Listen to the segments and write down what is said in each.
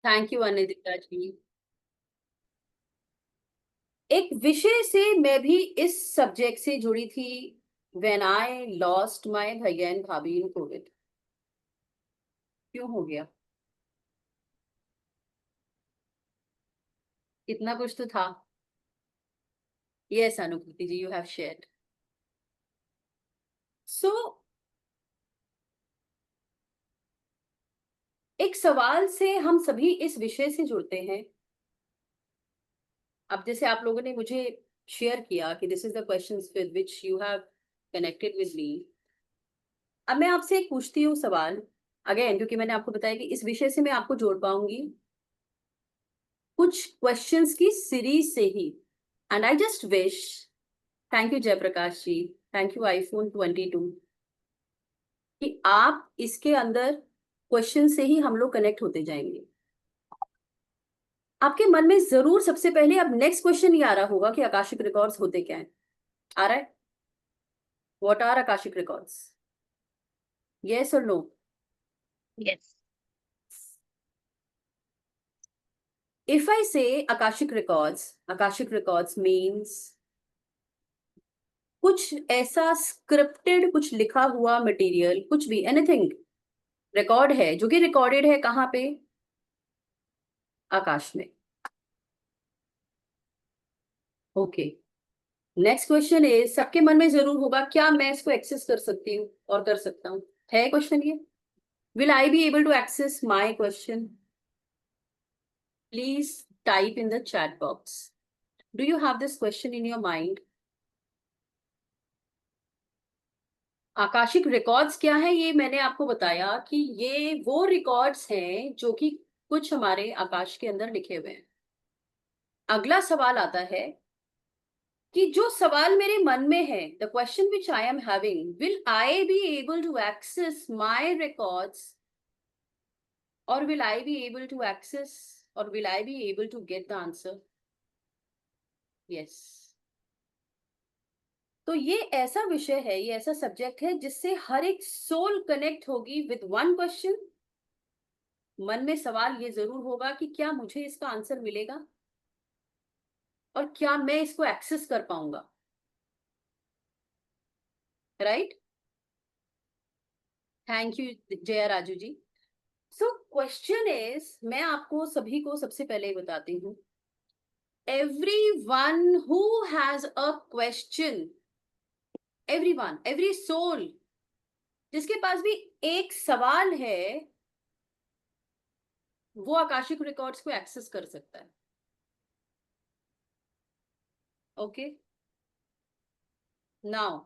Thank you अनिदिता जी। एक विषय से मैं भी इस सब्जेक्ट से जुड़ी थी व्हेन आई लॉस्ट माय भैया एंड भाभी इन कोविड। क्यों हो गया? कितना कुछ तो था। यस अनुभूति जी, यू हैव शेयर्ड। सो एक सवाल से हम सभी इस विषय से जुड़ते हैं। अब जैसे आप लोगों ने मुझे शेयर किया कि this is the questions with which you have connected with me. अब मैं आपसे एक पूछती हूँ सवाल अगेन, क्योंकि मैंने आपको बताया कि इस विषय से मैं आपको जोड़ पाऊंगी कुछ क्वेश्चंस की सीरीज से ही। And I just wish, thank you Jayprakash ji, thank you iPhone 22, कि आप इसके अंदर क्वेश्चन से ही हम लोग कनेक्ट होते जाएंगे। आपके मन में जरूर सबसे पहले अब नेक्स्ट क्वेश्चन ये आ रहा होगा कि आकाशिक रिकॉर्ड्स होते क्या है। आ रहा है? What are akashic records? Yes और no? Yes. If I say akashic records means कुछ ऐसा स्क्रिप्टेड, कुछ लिखा हुआ मटेरियल, कुछ भी एनीथिंग रिकॉर्ड है जो कि रिकॉर्डेड है कहाँ पे? आकाश में। ओके। नेक्स्ट क्वेश्चन इज, सबके मन में जरूर होगा, क्या मैं इसको एक्सेस कर सकती हूँ और कर सकता हूँ? है क्वेश्चन ये। Will I be able to access my question? Please type in the chat box. Do you have this question in your mind? Akashic records क्या है, ये मैंने आपको बताया कि ये वो रिकॉर्ड्स हैं जो कि कुछ हमारे आकाश के अंदर लिखे हुए हैं। अगला सवाल आता है कि जो सवाल मेरे मन में है, the question which I am having, will I be able to access my records, और will I be able to access, or will I be able to get the answer? Yes. तो ये ऐसा विषय है, ये ऐसा सब्जेक्ट है जिससे हर एक सोल कनेक्ट होगी विद वन क्वेश्चन। मन में सवाल ये जरूर होगा कि क्या मुझे इसका आंसर मिलेगा और क्या मैं इसको एक्सेस कर पाऊंगा। Right? Thank you Jaya Raju ji. So question is, मैं आपको सभी को सबसे पहले बताती हूँ, everyone who has a question, everyone, every soul जिसके पास भी एक सवाल है, वो आकाशिक रिकॉर्ड्स को एक्सेस कर सकता है। ओके। नाउ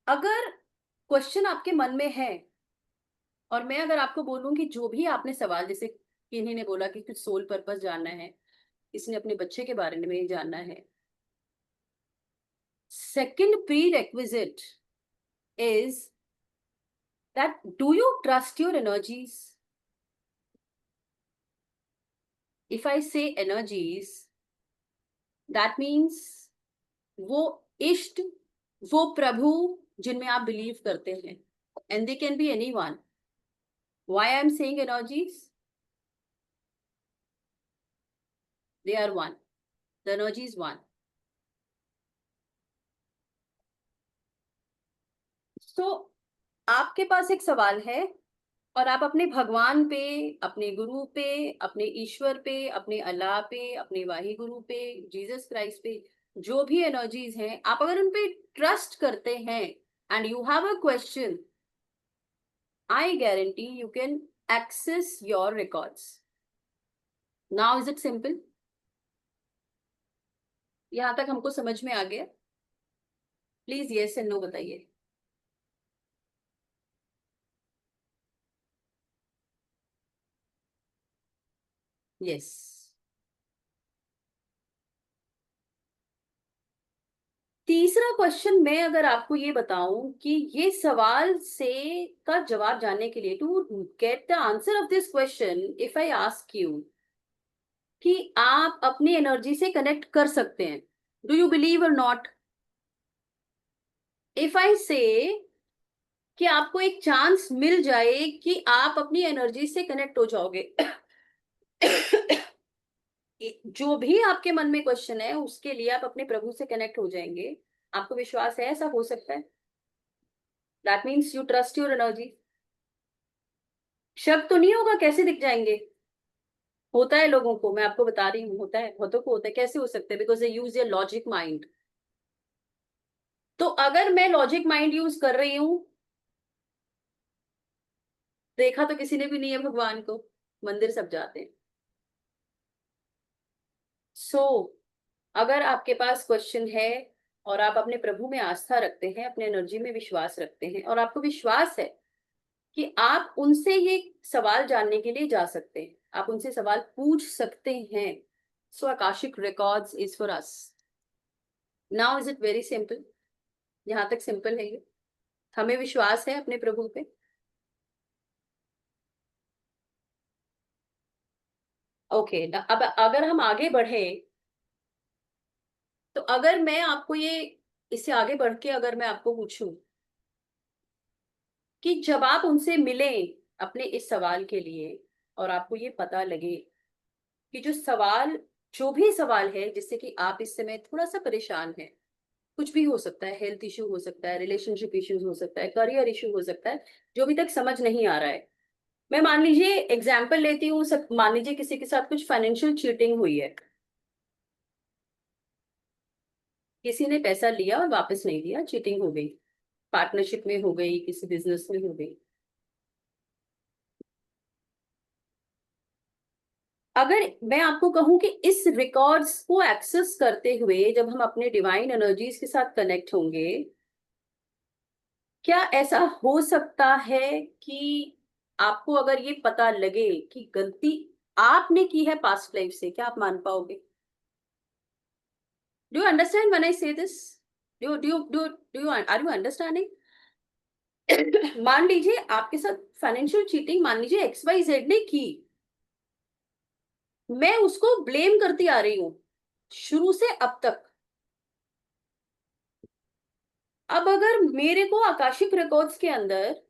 अगर क्वेश्चन आपके मन में है और मैं अगर आपको बोलूं कि जो भी आपने सवाल, जैसे किन्हीं ने बोला कि कुछ सोल पर्पस जानना है, इसने अपने बच्चे के बारे में जानना है, second pre requisite is that do you trust your energies? If I say energies, that means वो इष्ट, वो प्रभु जिनमें आप बिलीव करते हैं, and they can be any one. Why I am saying energies? They are one, the energy is one. So आपके पास एक सवाल है और आप अपने भगवान पे, अपने गुरु पे, अपने ईश्वर पे, अपने अल्लाह पे, अपने वाही गुरु पे, जीसस क्राइस्ट पे, जो भी एनर्जीज हैं, आप अगर उन पे ट्रस्ट करते हैं and you have a question, I guarantee you can access your records. Now is it simple? यहाँ तक हमको समझ में आ गया? प्लीज यस एंड नो बताइए। यस। तीसरा क्वेश्चन मैं अगर आपको ये बताऊं कि ये सवाल से का जवाब जानने के लिए, to get the answer of this question, if I ask you कि आप अपनी एनर्जी से कनेक्ट कर सकते हैं, डू यू बिलीव और नॉट? इफ आई से कि आपको एक चांस मिल जाए कि आप अपनी एनर्जी से कनेक्ट हो जाओगे। जो भी आपके मन में क्वेश्चन है उसके लिए आप अपने प्रभु से कनेक्ट हो जाएंगे। आपको विश्वास है ऐसा हो सकता है? That means you trust your energy. शक तो नहीं होगा, कैसे दिख जाएंगे? होता है लोगों को, मैं आपको बता रही हूँ, होता है, बहुतों को होता है। कैसे हो सकता है? Because they use your logic mind. तो अगर मैं लॉजिक माइंड यूज कर रही हूँ, देखा तो किसी ने भी नहीं है भगवान को, मंदिर सब जाते हैं। सो अगर आपके पास क्वेश्चन है और आप अपने प्रभु में आस्था रखते हैं, अपने एनर्जी में विश्वास रखते हैं, और आपको विश्वास है कि आप उनसे ये सवाल जानने के लिए जा सकते हैं, आप उनसे सवाल पूछ सकते हैं, so Akashic records is for us. Now is it very simple? यहाँ तक सिंपल है ये? हमें विश्वास है अपने प्रभु पे। ओके, अब अगर हम आगे बढ़े, तो अगर मैं आपको ये, इससे आगे बढ़ के अगर मैं आपको पूछूं कि जब आप उनसे मिलें अपने इस सवाल के लिए, और आपको ये पता लगे कि जो सवाल, जो भी सवाल है जिससे कि आप इस समय थोड़ा सा परेशान हैं, कुछ भी हो सकता है, हेल्थ इशू हो सकता है, रिलेशनशिप इश्यूज हो सकता है, करियर इशू हो सकता है, जो अभी तक समझ नहीं आ रहा है। मैं मान लीजिए एग्जाम्पल लेती हूँ, सब मान लीजिए किसी के साथ कुछ फाइनेंशियल चीटिंग हुई है, किसी ने पैसा लिया और वापस नहीं दिया, चीटिंग हो गई, पार्टनरशिप में हो गई, किसी बिजनेस में हो गई। अगर मैं आपको कहूं कि इस रिकॉर्ड्स को एक्सेस करते हुए जब हम अपने डिवाइन एनर्जीज के साथ कनेक्ट होंगे, क्या ऐसा हो सकता है कि आपको अगर ये पता लगे कि गलती आपने की है पास्ट लाइफ से, क्या आप मान पाओगे? Do you understand when I say this? Do you are you understanding? मान लीजिए आपके साथ फाइनेंशियल चीटिंग, मान लीजिए एक्स वाई जेड ने की, मैं उसको ब्लेम करती आ रही हूं शुरू से अब तक। अब अगर मेरे को आकाशिक रिकॉर्ड्स के अंदर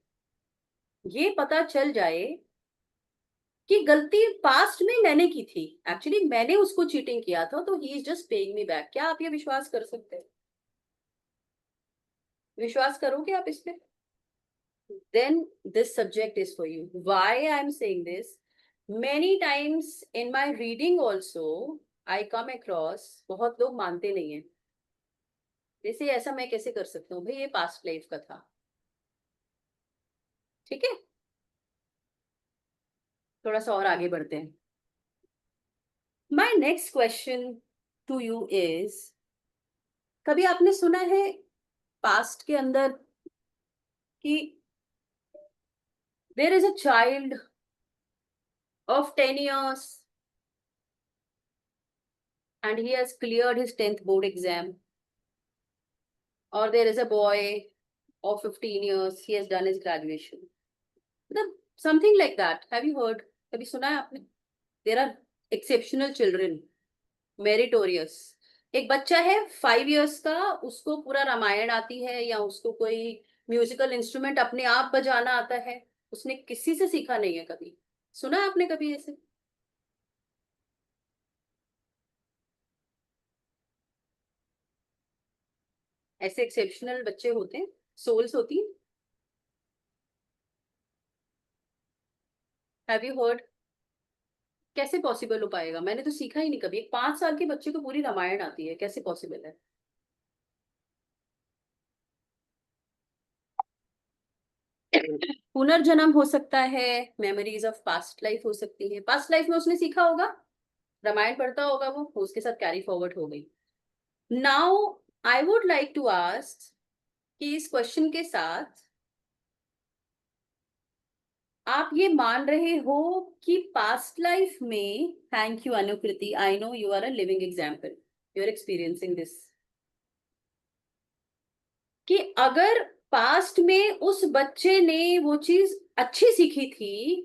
ये पता चल जाए कि गलती पास्ट में मैंने की थी, एक्चुअली मैंने उसको चीटिंग किया था, तो he is just paying me back, क्या आप ये विश्वास कर सकते हैं? विश्वास करोगे आप इस पे? then this subject is for you. Why I'm saying this? Many times in my reading also, I come across, बहुत लोग मानते नहीं है, जैसे ऐसा मैं कैसे कर सकता हूँ भाई, ये पास्ट लाइफ का था। ठीक है, थोड़ा सा और आगे बढ़ते हैं। My next question to you is, कभी आपने सुना है पास्ट के अंदर कि there is a child of 10 years and he has cleared his 10th board exam, or there is a boy of 15 years, he has done his graduation, मतलब something like that? Have you heard? कभी सुना है आपने? There are exceptional children, meritorious। एक बच्चा है 5 years का, उसको पूरा रामायण आती है, या उसको कोई म्यूजिकल इंस्ट्रूमेंट अपने आप बजाना आता है, उसने किसी से सीखा नहीं है कभी। सुना है आपने कभी ऐसे? ऐसे एक्सेप्शनल बच्चे होते हैं, सोल्स होती हैं। Have you heard? कैसे पॉसिबल हो पाएगा? मैंने तो सीखा ही नहीं कभी। एक 5 साल के बच्चे को पूरी रामायण आती है, कैसे पॉसिबल है? पुनर्जन्म हो सकता है, मेमोरीज ऑफ पास्ट लाइफ हो सकती है, पास्ट लाइफ में उसने सीखा होगा, रामायण पढ़ता होगा वो उसके साथ कैरी फॉरवर्ड हो गई। Now I would like to ask कि इस क्वेश्चन के साथ आप ये मान रहे हो कि पास्ट लाइफ में, thank you Anukriti, I know you are a living example, you are experiencing this, कि अगर पास्ट में उस बच्चे ने वो चीज अच्छी सीखी थी,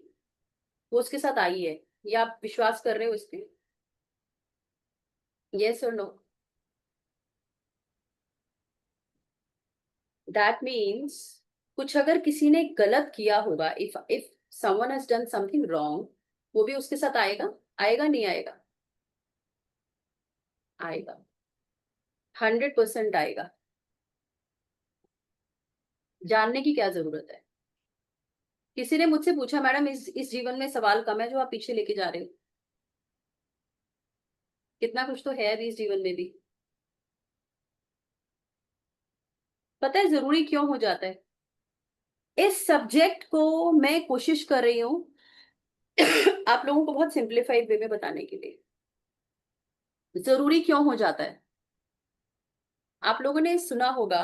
वो उसके साथ आई है, या आप विश्वास कर रहे हो इस पे? यस और नो? दैट मीन्स कुछ अगर किसी ने गलत किया होगा, if someone has done something wrong, वो भी उसके साथ आएगा? आएगा नहीं आएगा? आएगा, 100% आएगा। जानने की क्या जरूरत है? किसी ने मुझसे पूछा, मैडम इस जीवन में सवाल कम है जो आप पीछे लेके जा रहे हो? कितना कुछ तो है अभी इस जीवन में भी। पता है जरूरी क्यों हो जाता है? इस सब्जेक्ट को मैं कोशिश कर रही हूँ आप लोगों को बहुत सिंप्लीफाइड वे में बताने के लिए। जरूरी क्यों हो जाता है? आप लोगों ने सुना होगा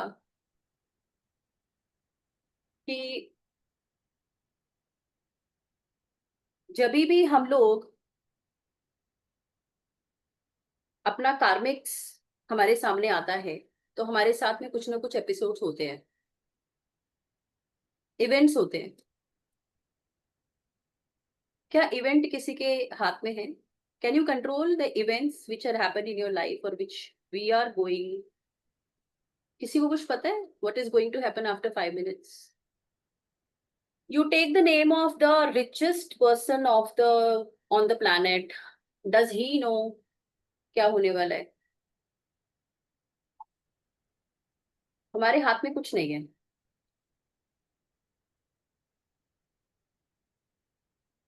कि जब भी हम लोग अपना कार्मिक्स हमारे सामने आता है, तो हमारे साथ में कुछ ना कुछ एपिसोड्स होते हैं, इवेंट्स होते हैं। क्या इवेंट किसी के हाथ में है? Can you control the events which are happen in your life और विच वी आर गोइंग? किसी को कुछ पता है what is going to happen after 5 minutes? You take the name of the richest person of the on the planet. Does he know क्या होने वाला है? हमारे हाथ में कुछ नहीं है।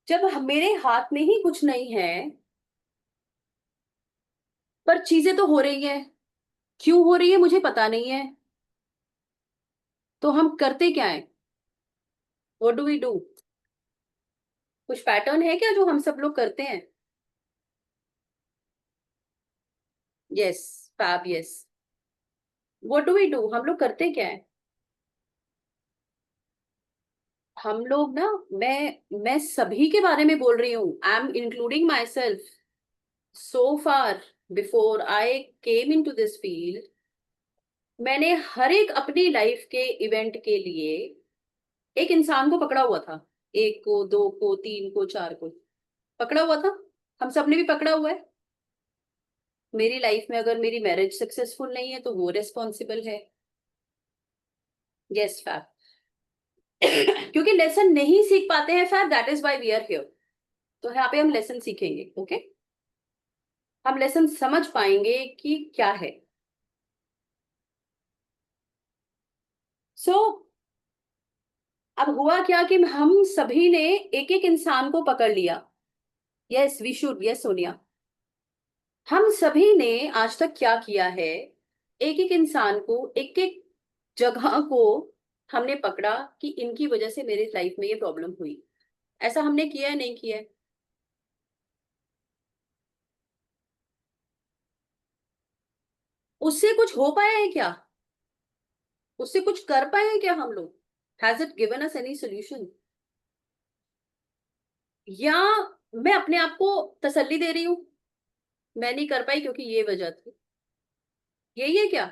जब मेरे हाथ में ही कुछ नहीं है, पर चीजें तो हो रही है। क्यों हो रही है मुझे पता नहीं है। तो हम करते क्या है? What do we do? कुछ पैटर्न है क्या जो हम सब लोग करते हैं? Yes, fab, yes. What do we do? हम लोग करते क्या है? हम लोग ना, मैं सभी के बारे में बोल रही हूँ, I am including my self. So far, before I came into this field, मैंने हर एक अपनी लाइफ के इवेंट के लिए एक इंसान को पकड़ा हुआ था। एक को, दो को, तीन को, चार को पकड़ा हुआ था। हम सब ने भी पकड़ा हुआ है। मेरी लाइफ में अगर मेरी मैरिज सक्सेसफुल नहीं है तो वो रिस्पॉन्सिबल है। Yes, fact. क्योंकि लेसन नहीं सीख पाते हैं fact, that is why we are here. तो यहाँ पे हम लेसन सीखेंगे, ओके? हम लेसन समझ पाएंगे कि क्या है। सो अब हुआ क्या कि हम सभी ने एक एक इंसान को पकड़ लिया। Yes we should, yes Sonia. हम सभी ने आज तक क्या किया है? एक एक इंसान को, एक एक जगह को हमने पकड़ा कि इनकी वजह से मेरे लाइफ में ये प्रॉब्लम हुई। ऐसा हमने किया है नहीं किया है? उससे कुछ हो पाया है क्या? उससे कुछ कर पाए हैं क्या हम लोग? Has it given us any solution? या मैं अपने आप को तसल्ली दे रही हूँ, मैं नहीं कर पाई क्योंकि ये वजह थी? यही है क्या?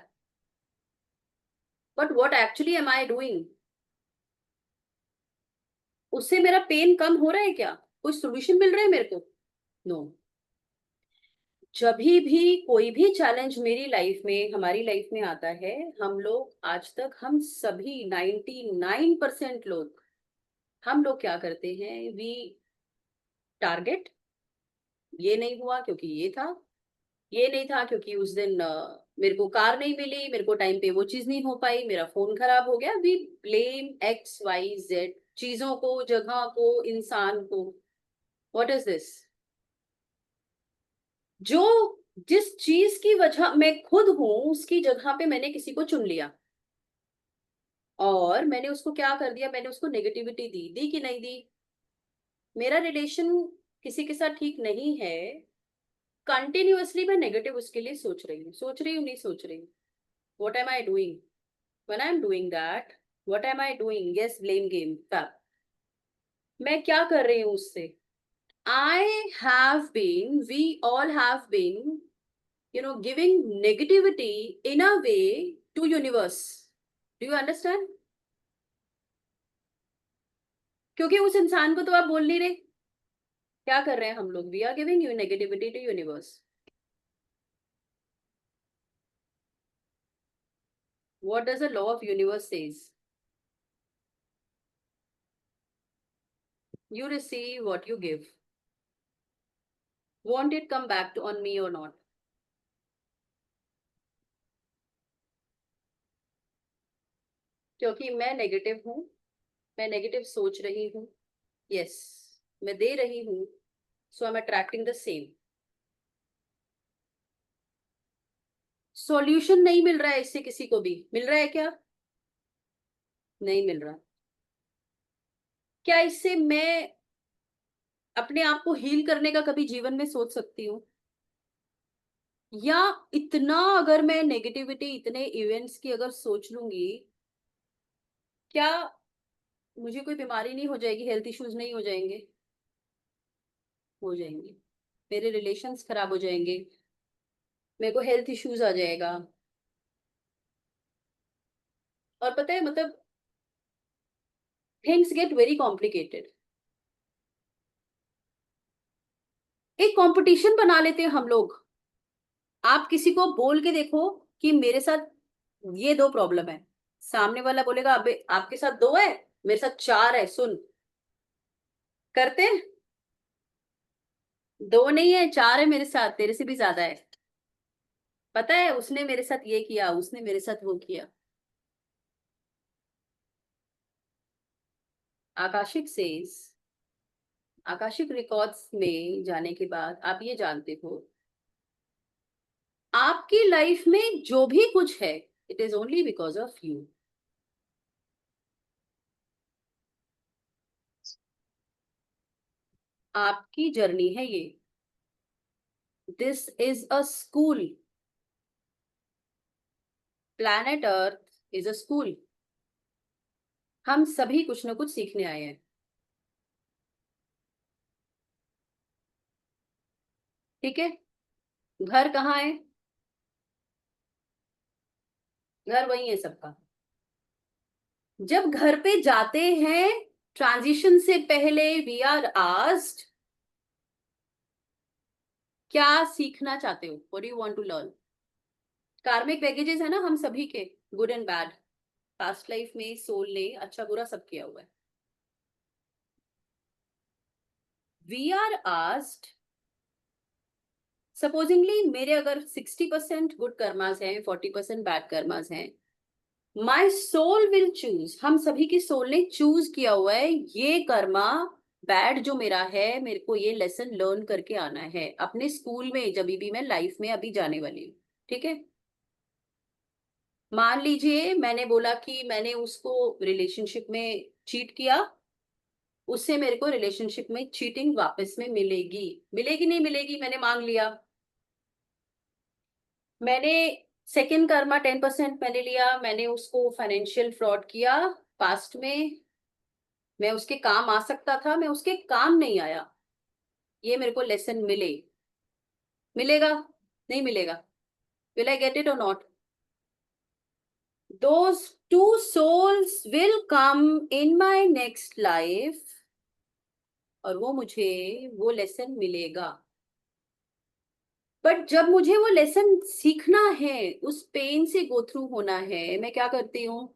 But what actually am I doing? उससे मेरा पेन कम हो रहा है क्या? कोई सोल्यूशन मिल रहा है मेरे को? नो। जब भी कोई भी चैलेंज मेरी लाइफ में, हमारी लाइफ में आता है, हम लोग आज तक, हम सभी 99% लोग, हम लोग क्या करते हैं? We target. ये नहीं हुआ क्योंकि ये था, ये नहीं था क्योंकि उस दिन मेरे को कार नहीं मिली, मेरे को टाइम पे वो चीज नहीं हो पाई, मेरा फोन खराब हो गया। वी ब्लेम XYZ, चीजों को, जगह को, इंसान को। What is this? जो जिस चीज की वजह मैं खुद हूं, उसकी जगह पे मैंने किसी को चुन लिया और मैंने उसको क्या कर दिया? मैंने उसको नेगेटिविटी दी। दी कि नहीं दी? मेरा रिलेशन किसी के साथ ठीक नहीं है, कंटिन्यूअसली मैं नेगेटिव उसके लिए सोच रही हूँ, सोच रही हूँ, नहीं सोच रही हूँ। What am I doing when I am doing that? What am I doing? Yes, blame game. मैं क्या कर रही हूँ उससे? I have been, we all have been, giving negativity in a way to universe. Do you understand? क्योंकि उस इंसान को तो आप बोल नहीं रहे। क्या कर रहे हैं हम लोग? We are giving you negativity to universe. What does the law of universe says? You receive what you give. Won't it come back to on me or not? क्योंकि मैं नेगेटिव हूं, मैं नेगेटिव सोच रही हूँ, यस, मैं दे रही हूँ, so I am attracting the same. Solution नहीं मिल रहा है इससे किसी को भी. मिल रहा है क्या? नहीं मिल रहा. क्या इससे मैं अपने आप को हील करने का कभी जीवन में सोच सकती हूँ? या इतना अगर मैं नेगेटिविटी, इतने इवेंट्स की अगर सोच लूंगी, क्या मुझे कोई बीमारी नहीं हो जाएगी, हेल्थ इश्यूज नहीं हो जाएंगे? हो जाएंगे. मेरे रिलेशंस खराब हो जाएंगे, मेरे को हेल्थ इश्यूज आ जाएगा. और पता है मतलब थिंग्स गेट वेरी कॉम्प्लिकेटेड. एक कंपटीशन बना लेते हैं हम लोग. आप किसी को बोल के देखो कि मेरे साथ ये दो प्रॉब्लम है, सामने वाला बोलेगा अबे आपके साथ दो है, मेरे साथ चार है, सुन. करते हैं. दो नहीं है, चार है मेरे साथ, तेरे से भी ज्यादा है. पता है उसने मेरे साथ ये किया, उसने मेरे साथ वो किया. आकाशिक सेज, आकाशिक रिकॉर्ड्स में जाने के बाद आप ये जानते हो, आपकी लाइफ में जो भी कुछ है, it is only because of you. आपकी जर्नी है ये. This is a school. Planet earth is a school. हम सभी कुछ ना कुछ सीखने आए हैं. ठीक है. घर कहाँ है? घर वही है सबका. जब घर पे जाते हैं, ट्रांजिशन से पहले वी आर आस्क्ड, क्या सीखना चाहते हो, what do you want to learn? Karmic baggages है ना हम सभी के, good and bad. Past life में सोल ने अच्छा बुरा सब किया हुआ है. वी आर आस्क्ड, सपोजिंगली मेरे अगर 60% गुड कर्मास हैं, 40% बैड कर्मास हैं, माई सोल विल चूज, हम सभी की सोल ने चूज किया हुआ है ये कर्मा बैड जो मेरा है, मेरे को ये लेसन लर्न करके आना है अपने स्कूल में, जब भी मैं लाइफ में अभी जाने वाली हूँ. ठीक है. मान लीजिए मैंने बोला कि मैंने उसको रिलेशनशिप में चीट किया, उससे मेरे को रिलेशनशिप में चीटिंग वापस में मिलेगी. मिलेगी नहीं मिलेगी, मैंने मांग लिया. मैंने सेकंड कर्मा 10% मैंने लिया, मैंने उसको फाइनेंशियल फ्रॉड किया पास्ट में. मैं उसके काम आ सकता था, मैं उसके काम नहीं आया. ये मेरे को लेसन मिले. मिलेगा नहीं मिलेगा? विल आई गेट इट और not? Those two souls will come in my next life, और वो मुझे वो लेसन मिलेगा. बट जब मुझे वो लेसन सीखना है, उस पेन से गो थ्रू होना है, मैं क्या करती हूँ?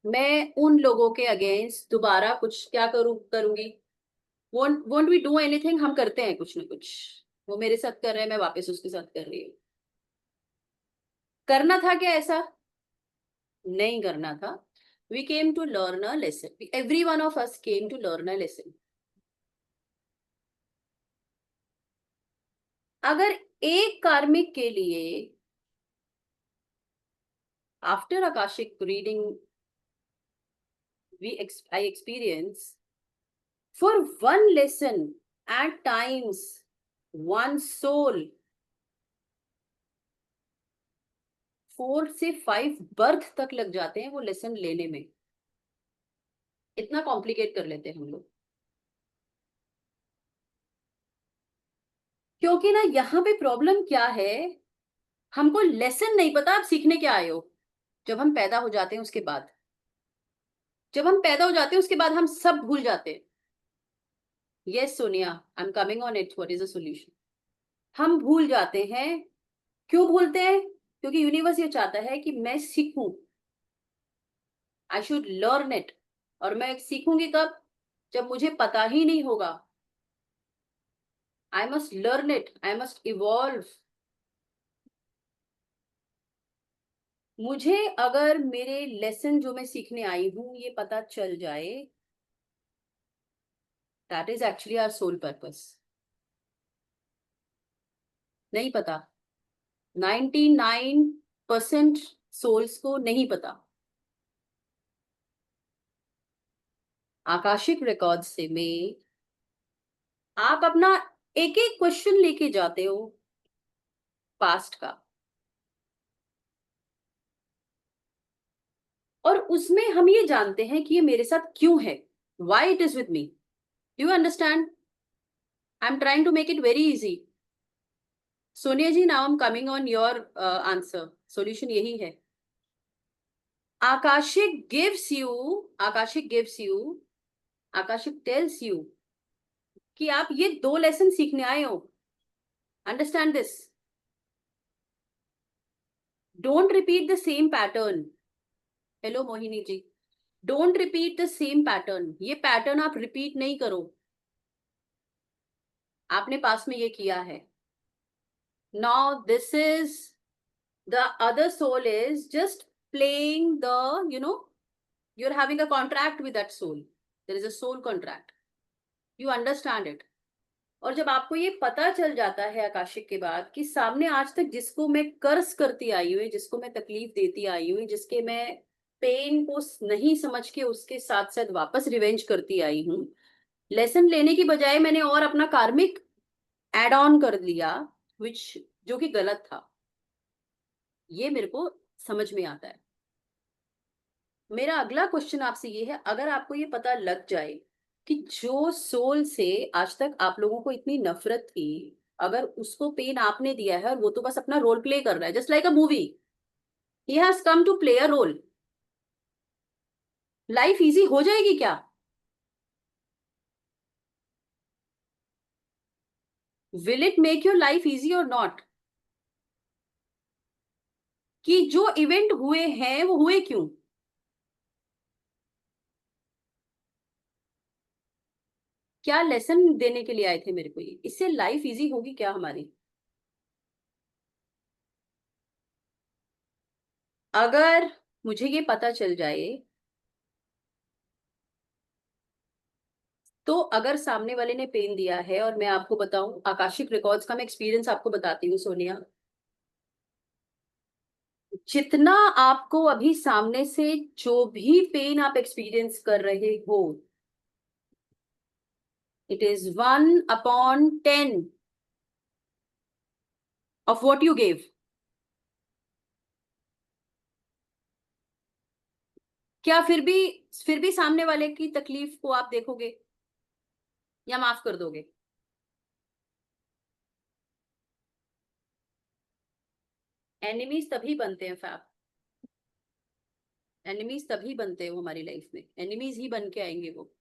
मैं उन लोगों के अगेंस्ट दोबारा कुछ क्या करूंगी? Won't we do anything. हम करते हैं कुछ ना कुछ. वो मेरे साथ कर रहे हैं, मैं वापस उसके साथ कर रही हूँ. करना था क्या ऐसा? नहीं करना था. We came to learn a lesson. Every one of us came to learn a lesson. अगर एक कार्मिक के लिए, after Akashic reading I experience, for one lesson, at times one soul 4 से 5 बर्थ तक लग जाते हैं वो लेसन लेने में. इतना कॉम्प्लिकेट कर लेते हैं हम लोग. क्योंकि ना यहाँ पे प्रॉब्लम क्या है, हमको लेसन नहीं पता आप सीखने क्या आए हो. जब हम पैदा हो जाते हैं उसके बाद, जब हम पैदा हो जाते हैं उसके बाद हम सब भूल जाते हैं. Yes Sonia, I am coming on it. What is the solution? हम भूल जाते हैं. क्यों भूलते हैं? क्योंकि यूनिवर्स ये चाहता है कि मैं सीखूं. I should learn it. और मैं सीखूंगी कब? जब मुझे पता ही नहीं होगा, I must learn it, I must evolve. मुझे अगर मेरे लेसन जो मैं सीखने आई हूं ये पता चल जाए, that is actually our soul purpose. नहीं पता, 99% सोल्स को नहीं पता। आकाशिक रिकॉर्ड से में आप अपना एक एक क्वेश्चन लेके जाते हो पास्ट का, और उसमें हम ये जानते हैं कि ये मेरे साथ क्यों है, why it is with me. You understand? I am trying to make it very easy. Sonia ji, now I am coming on your answer. Solution यही है। Akashic gives you, Akashic gives you, Akashic tells you कि आप ये 2 लेसन सीखने आए हो। Understand this. Don't repeat the same pattern. Hello Mohini ji, don't repeat the same pattern. ये pattern आप रिपीट नहीं करो, आपने पास में ये किया है। Now this is the other soul is just playing the, you know, you're having a contract with that soul. There is a soul contract. You understand it. और जब आपको ये पता चल जाता है आकाशिक के बाद कि सामने आज तक जिसको मैं कर्स करती आई हुई, जिसको मैं तकलीफ देती आई हुई, जिसके मैं पेन को नहीं समझ के उसके साथ साथ वापस रिवेंज करती आई हूँ, लेसन लेने की बजाय मैंने और अपना कार्मिक एड ऑन कर लिया, विच जो कि गलत था। ये मेरे को समझ में आता है। मेरा अगला क्वेश्चन आपसे ये है, अगर आपको ये पता लग जाए कि जो सोल से आज तक आप लोगों को इतनी नफरत थी, अगर उसको पेन आपने दिया है और वो तो बस अपना रोल प्ले कर रहा है, just like a movie, he has come to play a role, life easy हो जाएगी क्या? Will it make your life easy और नॉट? कि जो इवेंट हुए हैं वो हुए क्यों? क्या लेसन देने के लिए आए थे मेरे को? ये इससे लाइफ इजी होगी क्या हमारी? अगर मुझे ये पता चल जाए, तो अगर सामने वाले ने पेन दिया है, और मैं आपको बताऊं आकाशिक रिकॉर्ड्स का मैं एक्सपीरियंस आपको बताती हूँ सोनिया, जितना आपको अभी सामने से जो भी पेन आप एक्सपीरियंस कर रहे हो, it is 1/10 of what you gave. क्या फिर भी सामने वाले की तकलीफ को आप देखोगे या माफ कर दोगे? एनिमीज तभी बनते हैं फैब, एनिमीज तभी बनते हैं वो हमारी लाइफ में, एनिमीज ही बन के आएंगे वो।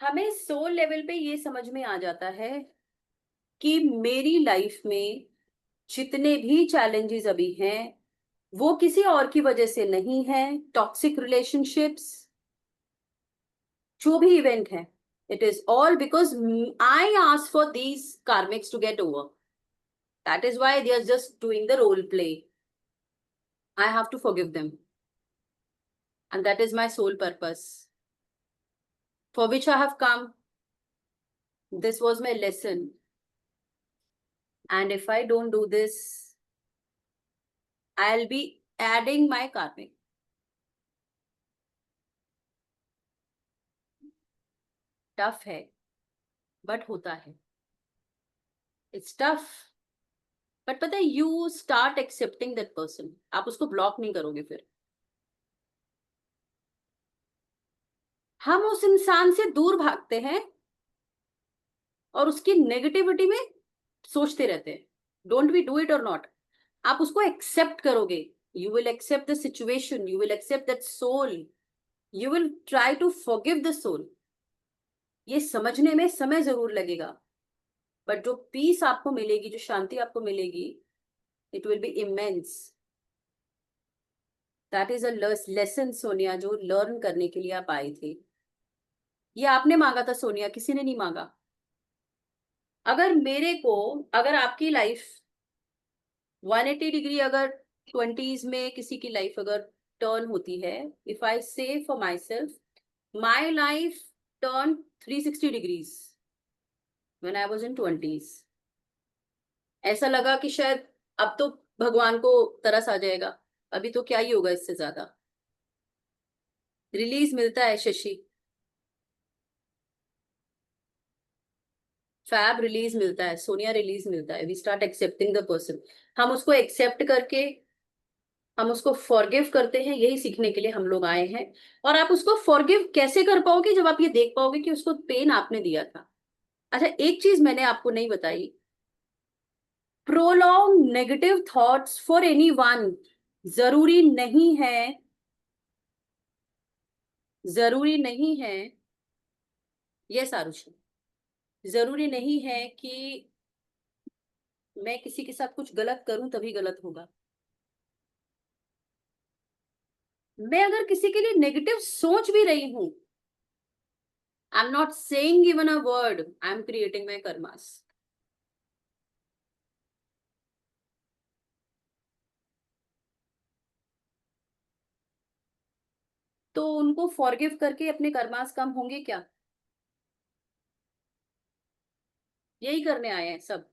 हमें सोल लेवल पे ये समझ में आ जाता है कि मेरी लाइफ में जितने भी चैलेंजेस अभी हैं वो किसी और की वजह से नहीं है। टॉक्सिक रिलेशनशिप्स, जो भी इवेंट है, it is all because I ask for these karmics to get over. That is why they are just doing the role play. I have to forgive them, and that is my soul purpose for which I have come. This was my lesson, and if I don't do this, I will be adding my karmic. Tough है, but होता है। It's tough, but पता है, you start accepting that person. आप उसको block नहीं करोगे फिर। हम उस इंसान से दूर भागते हैं और उसकी नेगेटिविटी में सोचते रहते हैं। डोंट वी डू इट और नॉट? आप उसको एक्सेप्ट करोगे, you will accept the situation, you will accept that soul, you will try to forgive the soul. ये समझने में समय जरूर लगेगा, बट जो पीस आपको मिलेगी, जो शांति आपको मिलेगी, it will be immense. That is a lesson Sonia, जो लर्न करने के लिए आप आए थे। ये आपने मांगा था सोनिया, किसी ने नहीं मांगा। अगर मेरे को, अगर आपकी लाइफ 180 डिग्री, अगर 20s में किसी की लाइफ अगर टर्न होती है, इफ आई से for my self, my life turn 360 degrees when I was in 20s। ऐसा लगा कि शायद अब तो भगवान को तरस आ जाएगा, अभी तो क्या ही होगा इससे ज्यादा। रिलीज मिलता है शशि, फैब रिलीज मिलता है, सोनिया रिलीज मिलता है, we start accepting the person. हम उसको एक्सेप्ट करके, हम उसको फॉरगिव करते हैं, यही सीखने के लिए हम लोग आए हैं। और आप उसको फॉरगिव कैसे कर पाओगे, जब आप ये देख पाओगे कि उसको पेन आपने दिया था। अच्छा, एक चीज मैंने आपको नहीं बताई, prolong negative thoughts for anyone जरूरी नहीं है, जरूरी नहीं है, यस आरुषि, जरूरी नहीं है कि मैं किसी के साथ कुछ गलत करूं तभी गलत होगा। मैं अगर किसी के लिए नेगेटिव सोच भी रही हूं, I am not saying even a word, I am creating my karmas. तो उनको फॉरगिव करके अपने कर्मास कम होंगे क्या? यही करने आए हैं सब।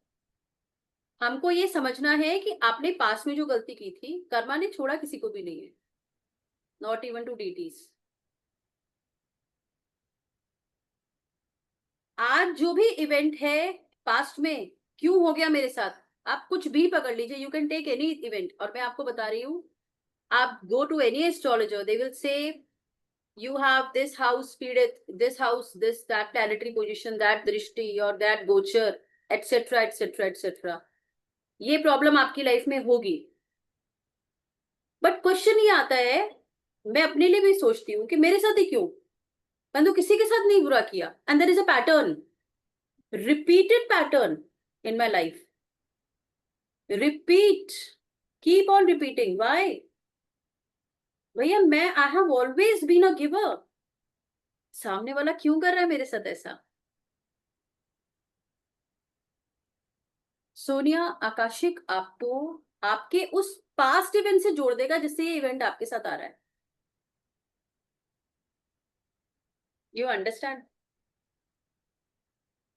हमको ये समझना है कि आपने पास में जो गलती की थी, कर्मा ने छोड़ा किसी को भी नहीं है, नॉट इवन टू डीटीज। आज जो भी इवेंट है पास्ट में क्यों हो गया मेरे साथ, आप कुछ भी पकड़ लीजिए, you can take any event, और मैं आपको बता रही हूँ, आप go to any astrologer, they will say you have this house spirit, this house, this that planetary position, that drishti or that gochar, etc etc etc, ये problem आपकी life में होगी। बट क्वेश्चन ये आता है, मैं अपने लिए भी सोचती हूँ कि मेरे साथ ही क्यों, मैंने तो किसी के साथ नहीं बुरा किया, and there is a pattern, repeated pattern in my life, repeat, keep on repeating, why? भैया मैं, I have always been a giver, सामने वाला क्यों कर रहा है मेरे साथ ऐसा? सोनिया, आकाशिक आपको आपके उस पास्ट इवेंट से जोड़ देगा जिससे ये इवेंट आपके साथ आ रहा है। You understand?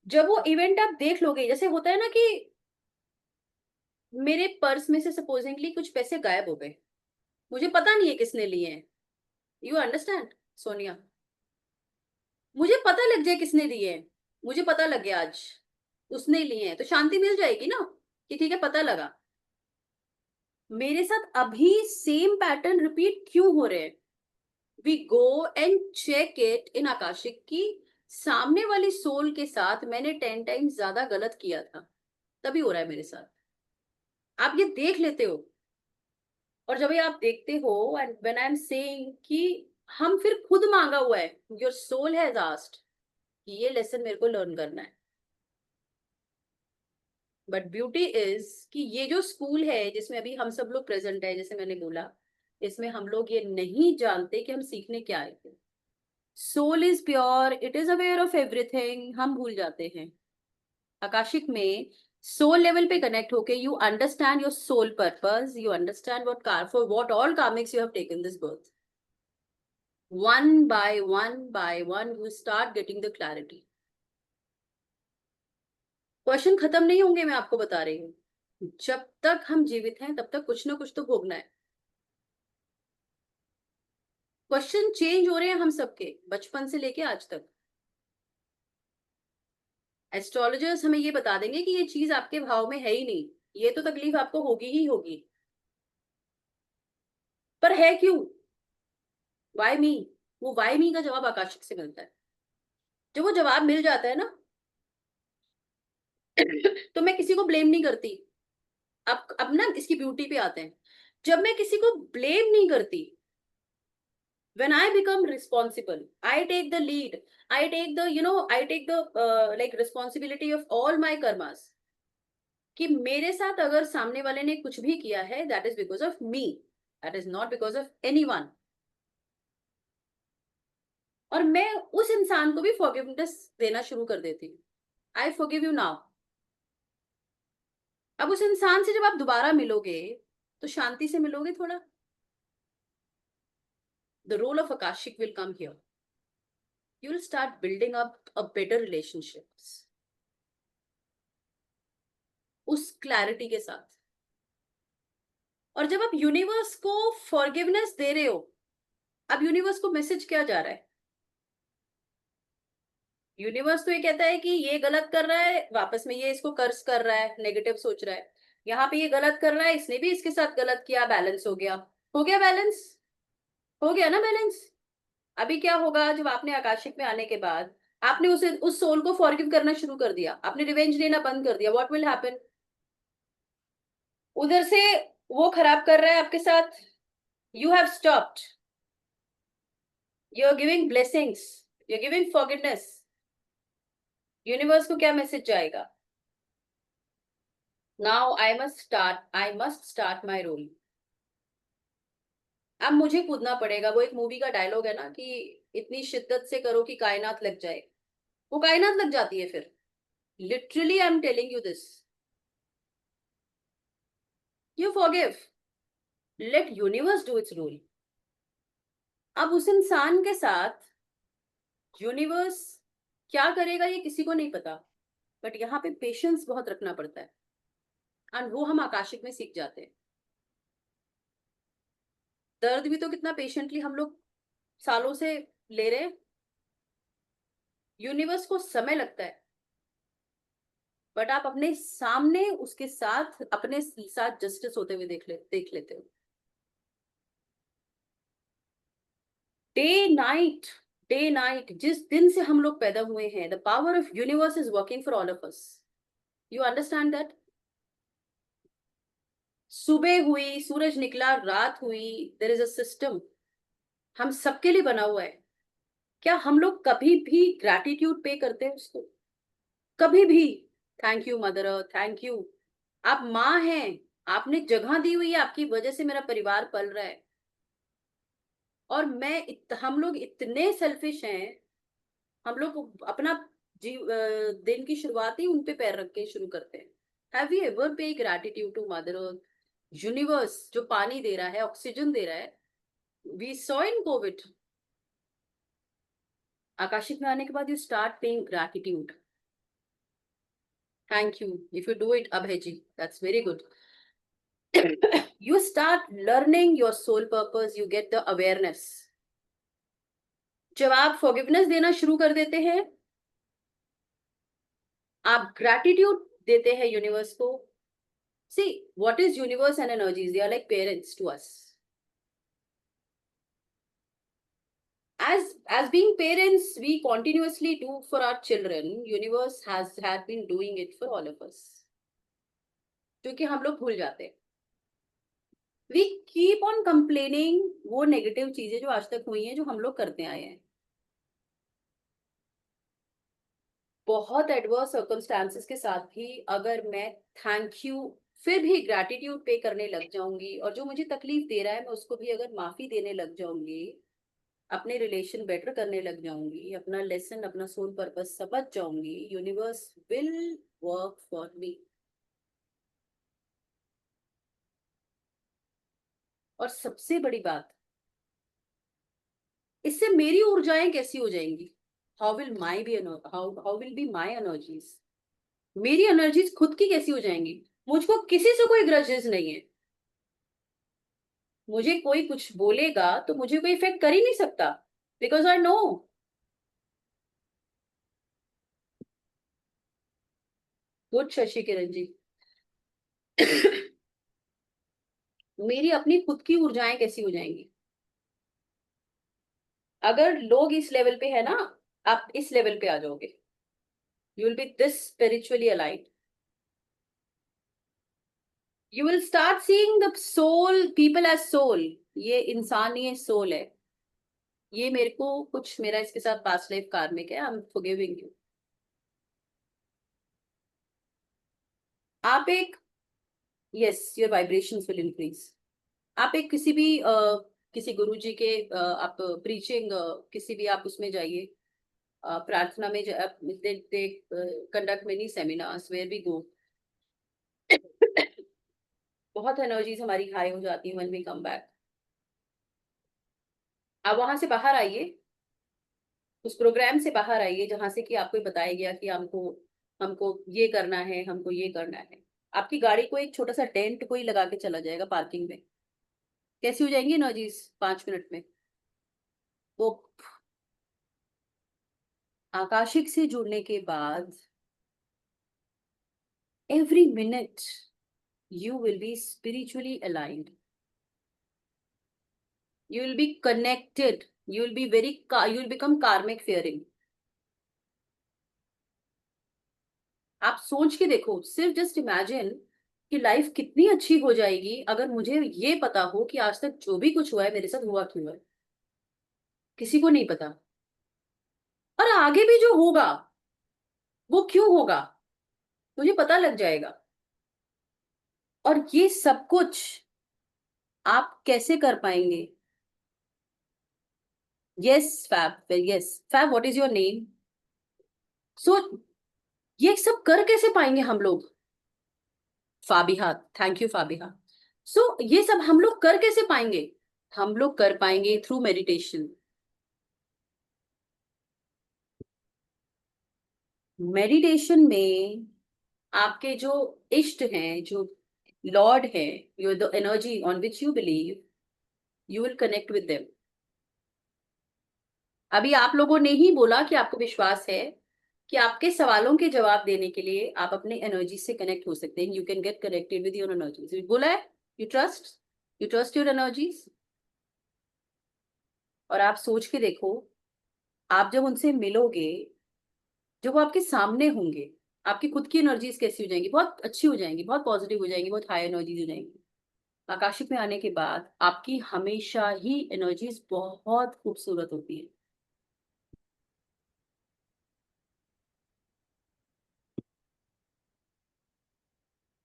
जब वो इवेंट आप देख लोगे, जैसे होता है ना कि मेरे पर्स में से सपोजिंगली कुछ पैसे गायब हो गए, मुझे पता नहीं है किसने लिए हैं। You understand Sonia? मुझे पता लग जाए किसने दिए हैं, मुझे पता लग गया आज उसने लिए हैं, तो शांति मिल जाएगी ना, कि ठीक है पता लगा। मेरे साथ अभी सेम पैटर्न रिपीट क्यों हो रहे हैं? We go and check it in Akashic की, सामने वाली सोल के साथ मैंने 10 टाइम्स ज्यादा गलत किया था, तभी हो रहा है मेरे साथ। आप ये देख लेते हो, और जब ये आप देखते हो, and when I am saying कि हम फिर खुद मांगा हुआ है, योर सोल हैज आस्क्ड कि ये लेसन मेरे को लर्न करना है। बट ब्यूटी इज कि ये जो स्कूल है जिसमें अभी हम सब लोग प्रेजेंट है, जैसे मैंने बोला, इसमें हम लोग ये नहीं जानते कि हम सीखने क्या आए थे। Soul is pure, it is aware of everything, हम भूल जाते हैं। आकाशिक में सोल लेवल पे कनेक्ट होके you understand your soul purpose, you understand what car for what all karmics you have taken this birth, one by one you start getting the clarity. Question खत्म नहीं होंगे, मैं आपको बता रही हूँ, जब तक हम जीवित हैं तब तक कुछ ना कुछ तो भोगना है। क्वेश्चन चेंज हो रहे हैं हम सबके, बचपन से लेके आज तक। एस्ट्रोलॉजर्स हमें ये बता देंगे कि ये चीज आपके भाव में है ही नहीं, ये तो तकलीफ आपको होगी ही होगी, पर है क्यों? Why me? वो वाई मी का जवाब आकाशिक से मिलता है। जब वो जवाब मिल जाता है ना, तो मैं किसी को ब्लेम नहीं करती। अब ना इसकी ब्यूटी पे आते हैं, जब मैं किसी को ब्लेम नहीं करती, when I become responsible, I take the lead, I take the, I take the like responsibility of all my karmas, कि मेरे साथ अगर सामने वाले ने कुछ भी किया है, that is because of me. That is not because of anyone. और मैं उस इंसान को भी फॉरगिवनेस देना शुरू कर देती हूँ। I forgive you now. अब उस इंसान से जब आप दोबारा मिलोगे तो शांति से मिलोगे थोड़ा। The role of Akashic will come here. You will start building up a better relationships उस क्लैरिटी के साथ। और जब आप यूनिवर्स को फॉरगिवनेस दे रहे हो, अब यूनिवर्स को मैसेज क्या जा रहा है? यूनिवर्स तो ये कहता है कि ये गलत कर रहा है, वापस में ये इसको कर्ज कर रहा है, नेगेटिव सोच रहा है। यहाँ पे ये गलत कर रहा है, इसने भी इसके साथ गलत किया, बैलेंस हो गया। हो गया बैलेंस? हो गया ना बैलेंस? अभी क्या होगा जब आपने आकाशिक में आने के बाद आपने उसे उस सोल को फॉरगिव करना शुरू कर दिया, आपने रिवेंज लेना बंद कर दिया, व्हाट विल हैपन? उधर से वो खराब कर रहा है आपके साथ, you have stopped, you are giving blessings, you are giving forgiveness. Universe को क्या मैसेज जाएगा? Now I must start my role. अब मुझे कूदना पड़ेगा। वो एक मूवी का डायलॉग है ना कि इतनी शिद्दत से करो कि कायनात लग जाए। वो कायनात लग जाती है फिर। Literally I am telling you this. You forgive, let universe do its role. अब उस इंसान के साथ यूनिवर्स क्या करेगा ये किसी को नहीं पता, बट यहाँ पे पेशेंस बहुत रखना पड़ता है। एंड वो हम आकाशिक में सीख जाते हैं। दर्द भी तो कितना पेशेंटली हम लोग सालों से ले रहे हैं। यूनिवर्स को समय लगता है, बट आप अपने सामने उसके साथ अपने साथ जस्टिस होते हुए देख लेते हो। डे नाइट, डे नाइट, जिस दिन से हम लोग पैदा हुए हैं, the power of universe is working for all of us. You understand that? सुबह हुई, सूरज निकला, रात हुई, देयर इज अ सिस्टम, हम सबके लिए बना हुआ है। क्या हम लोग कभी भी ग्रैटिट्यूड पे करते हैं उसको? कभी भी? Thank you mother, thank you. आप माँ हैं, आपने जगह दी हुई है, आपकी वजह से मेरा परिवार पल रहा है। और हम लोग इतने सेल्फिश हैं, हम लोग अपना दिन की शुरुआत ही उन पे पैर रख के शुरू करते हैं। Have you ever pay gratitude to mother earth, universe जो पानी दे रहा है, ऑक्सीजन दे रहा है? We saw in COVID. Akashic में आने के बाद you start paying gratitude. Thank you, if you do it Abhay ji, that's very good. You start learning your soul purpose, you get the awareness. जब आप फॉरगिवनेस देना शुरू कर देते हैं, आप ग्रैटिट्यूड देते हैं यूनिवर्स को। See what is universe and energies? They are like parents to us. As being parents, we continuously do for our children. Universe has had been doing it for all of us, क्योंकि हम लोग भूल जाते हैं। We keep on complaining वो negative चीजें जो आज तक हुई हैं, जो हम लोग करते आए हैं। बहुत एडवर्स सर्कमस्टांसेस के साथ भी अगर मैं थैंक यू, फिर भी ग्रैटिट्यूड पे करने लग जाऊंगी, और जो मुझे तकलीफ दे रहा है मैं उसको भी अगर माफी देने लग जाऊंगी, अपने रिलेशन बेटर करने लग जाऊंगी, अपना लेसन, अपना सोल पर्पस समझ जाऊंगी, universe will work for me. और सबसे बड़ी बात, इससे मेरी ऊर्जाएं कैसी हो जाएंगी? How will be my energies? मेरी एनर्जीज खुद की कैसी हो जाएंगी? मुझको किसी से कोई ग्रजेस नहीं है। मुझे कोई कुछ बोलेगा तो मुझे कोई इफेक्ट कर ही नहीं सकता, because I know. Good Shashi Kiran ji. मेरी अपनी खुद की ऊर्जाएं कैसी हो जाएंगी? अगर लोग इस लेवल पे है ना, आप इस लेवल पे आ जाओगे। You will be this spiritually aligned. You will start seeing the soul, people as soul. ये इंसान नहीं है, सोल है। ये मेरे को कुछ, मेरा इसके साथ पास्ट लाइफ कार्मिक है। I am forgiving you. आप एक, yes, your vibrations will increase. आप एक किसी भी किसी गुरु जी के आप प्रीचिंग किसी भी आप उसमें जाइए, प्रार्थना में they conduct many seminars where we go. बहुत एनर्जीज हमारी हाई हो जाती है व्हेन वी कम बैक। आप वहां से बाहर आइए, उस प्रोग्राम से बाहर आइए जहां से कि आपको बताया गया कि हमको हमको ये करना है, हमको ये करना है। आपकी गाड़ी को एक छोटा सा टेंट कोई लगा के चला जाएगा पार्किंग में, कैसी हो जाएंगी एनर्जीज 5 मिनट में। वो आकाशिक से जुड़ने के बाद every minute you will be spiritually aligned, you will be connected, you will be you will become karmic fearing। आप सोच के देखो, सिर्फ जस्ट इमेजिन कि लाइफ कितनी अच्छी हो जाएगी अगर मुझे ये पता हो कि आज तक जो भी कुछ हुआ है मेरे साथ हुआ क्यों है, किसी को नहीं पता। और आगे भी जो होगा वो क्यों होगा मुझे पता लग जाएगा। और ये सब कुछ आप कैसे कर पाएंगे? Yes fab, yes fab, what is your name? So ये सब कर कैसे पाएंगे हम लोग? फाबिहा, थैंक यू फाबिहा। सो ये सब हम लोग कर कैसे पाएंगे? हम लोग कर पाएंगे थ्रू मेडिटेशन। मेडिटेशन में आपके जो इष्ट हैं, जो लॉर्ड है, you the energy on which you believe, you will connect with them. अभी आप लोगों ने ही बोला कि आपको विश्वास है कि आपके सवालों के जवाब देने के लिए आप अपने एनर्जी से कनेक्ट हो सकते हैं। You can get connected with your energies, बोला है। You trust your energies. और आप सोच के देखो, आप जब उनसे मिलोगे, जब वो आपके सामने होंगे, आपकी खुद की एनर्जीज कैसी हो जाएंगी? बहुत अच्छी हो जाएंगी, बहुत पॉजिटिव हो जाएंगी, बहुत हाई एनर्जीज हो जाएंगी। आकाशिक में आने के बाद आपकी हमेशा ही एनर्जीज बहुत खूबसूरत होती है।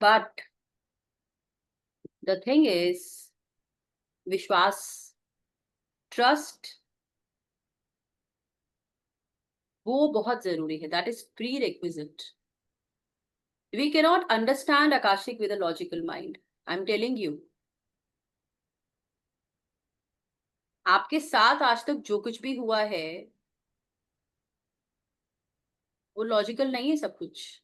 बट द थिंग इज, विश्वास, ट्रस्ट, वो बहुत जरूरी है। That is prerequisite. We cannot understand Akashic with a logical mind, I am telling you. आपके साथ आज तक जो कुछ भी हुआ है वो लॉजिकल नहीं है, सब कुछ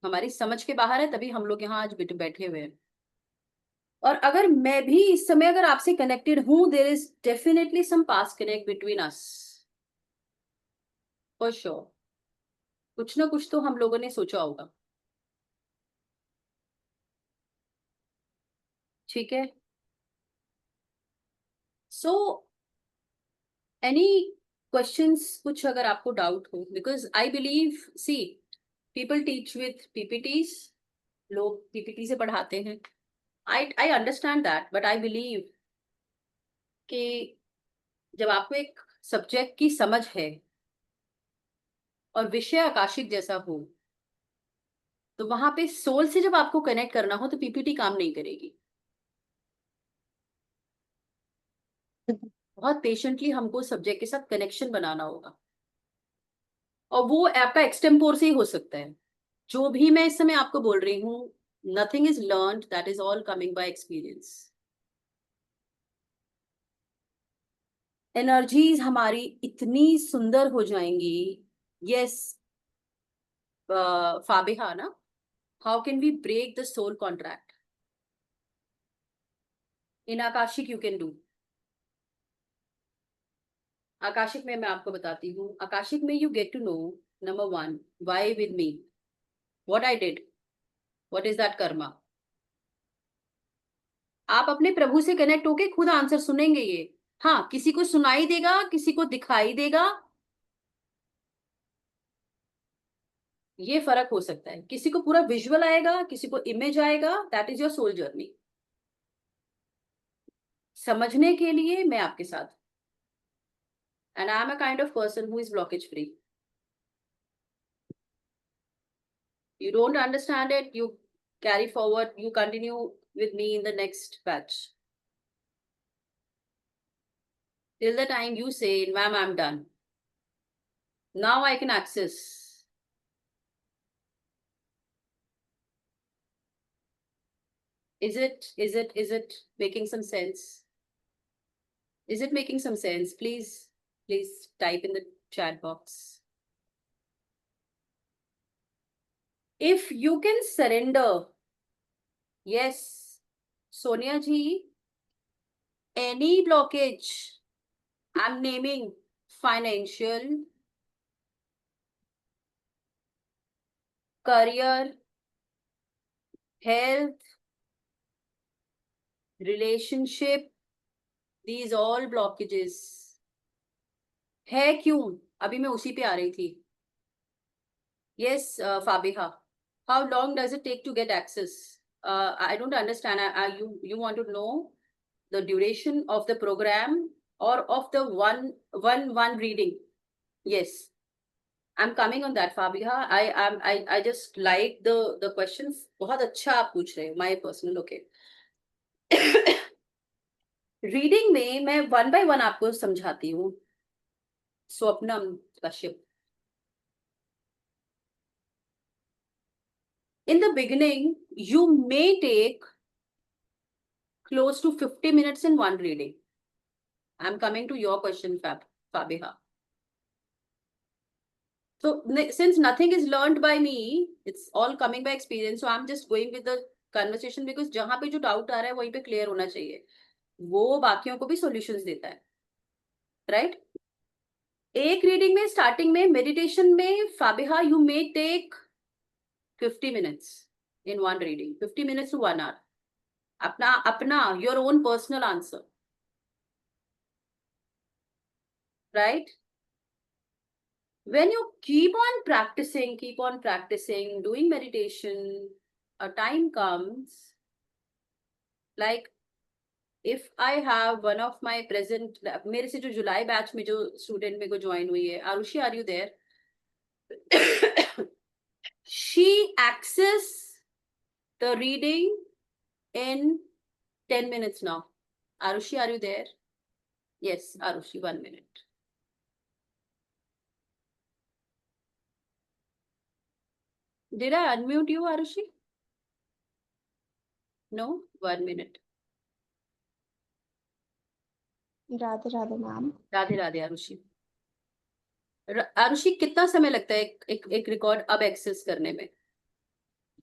हमारी समझ के बाहर है, तभी हम लोग यहाँ आज बैठे हुए हैं। और अगर मैं भी इस समय अगर आपसे कनेक्टेड हूं, there is definitely some past connect between us, for sure. कुछ ना कुछ तो हम लोगों ने सोचा होगा। ठीक है। सो एनी क्वेश्चंस, कुछ अगर आपको डाउट हो, because I believe, see, people teach with PPTs, लोग पीपीटी से पढ़ाते हैं। I understand that, but I believe कि जब आपको एक सब्जेक्ट की समझ है और विषय आकाशिक जैसा हो, तो वहां पे सोल से जब आपको कनेक्ट करना हो तो पीपीटी काम नहीं करेगी। बहुत पेशेंटली हमको सब्जेक्ट के साथ कनेक्शन बनाना होगा, और वो आपका एक्सटेम्पोर से ही हो सकता है। जो भी मैं इस समय आपको बोल रही हूँ, nothing is learned, that is all coming by experience. Energies हमारी इतनी सुंदर हो जाएंगी। यस फाबिहा ना, how can we break the soul contract? In Akashic you can do. Akashic में मैं आपको बताती हूँ, आकाशिक में you get to know, number one, why with me, what I did, what is that karma. आप अपने प्रभु से कनेक्ट होके खुद आंसर सुनेंगे ये। हाँ, किसी को सुनाई देगा, किसी को दिखाई देगा, ये फर्क हो सकता है। किसी को पूरा विजुअल आएगा, किसी को इमेज आएगा, that is your soul journey. समझने के लिए मैं आपके साथ, and I am a kind of person who is blockage free. You don't understand it, you carry forward, you continue with me in the next batch. till the time you say, ma'am, I'm done. Now I can access. Is it making some sense? Is it making some sense? Please type in the chat box. If you can surrender, yes, Sonia ji, any blockage, I'm naming financial, career, health, relationship, these all blockages. है क्यों? अभी मैं उसी पे आ रही थी. Yes, Fabiha. How long does it take to get access? I don't understand. You want to know the duration of the program or of the one reading? Yes, I'm coming on that, Fabiha. I just like the questions. बहुत अच्छा आप पूछ रहे हो. My personal, okay. Reading में मैं 1 by 1 आपको समझाती हूँ. स्वप्नम Kashyap. In the beginning, you may take close to 50 minutes in one reading. I'm coming to your question, Fabiha. So since nothing is learned by me, it's all coming by experience. So I'm just going with the conversation because जहां पे जो doubt आ रहा है वहीं पे clear होना चाहिए. वो बाकियों को भी solutions देता है. Right? एक reading में starting में meditation में Fabiha, you may take 50 minutes in one reading. 50 minutes to 1 hour. अपना your own personal answer. Right? When you keep on practicing, doing meditation, a time comes, like if I have one of my present, मेरे से जो जुलाई batch में जो student मेरे को join हुई है, Arushi, are you there? She access the reading in 10 minutes now. Arushi, are you there? Yes, Arushi, 1 minute. Did I unmute you, Arushi? No? 1 minute. Radhe Radhe ma'am. Radhe Radhe Arushi. Arushi, कितना समय लगता है एक रिकॉर्ड अब एक्सेस करने में?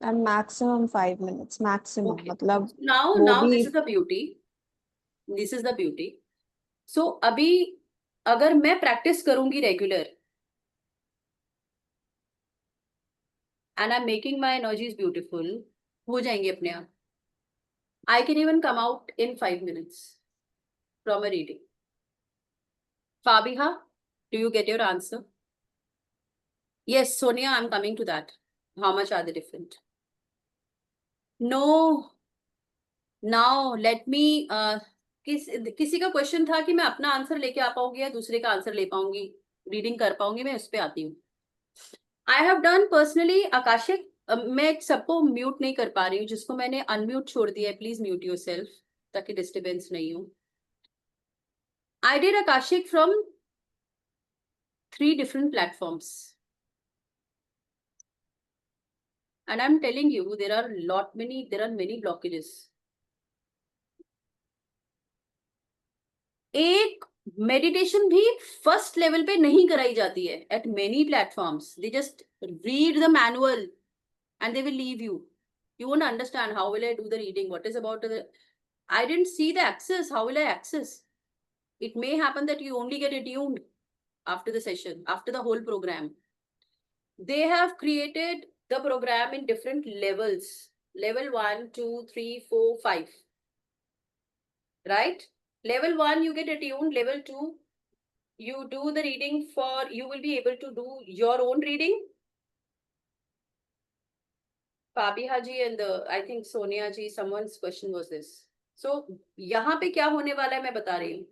And maximum 5 minutes. Maximum. Okay. मतलब Now this is the beauty. This is the beauty. So अभी अगर मैं प्रैक्टिस करूंगी regular and I'm making my energies beautiful, हो जाएंगे अपने आप. I can even come out in 5 minutes from a reading. Fabiha, do you get your answer? Yes, Sonia, I'm coming to that. How much are they different? No. Now let me किसी का question था कि मैं अपना answer लेके आ पाऊंगी या दूसरे का आंसर ले पाऊंगी, रीडिंग कर पाऊंगी. मैं उस पे आती हूँ. I have done personally. Akashic, मैं सबको म्यूट नहीं कर पा रही हूँ. जिसको मैंने अनम्यूट छोड़ दिया है, प्लीज म्यूट योरसेल्फ ताकि डिस्टर्बेंस नहीं हो. I did Akashic from 3 different platforms. And I'm telling you, there are many blockages. एक मेडिटेशन भी फर्स्ट लेवल पे नहीं कराई जाती है eight many platforms. They just read the manual and they will leave you. You won't understand how will I do the reading, what is about the, I didn't see the access, how will I access? It may happen that you only get attuned after the session, after the whole program. They have created the program in different levels. Level 1, 2, 3, 4, 5. Right? Level 1, you get attuned. Level 2, you do the reading for, you will be able to do your own reading. Fabiha ji and I think Sonia ji, someone's question was this. So, यहाँ पे क्या होने वाला है मैं बता रही हूँ.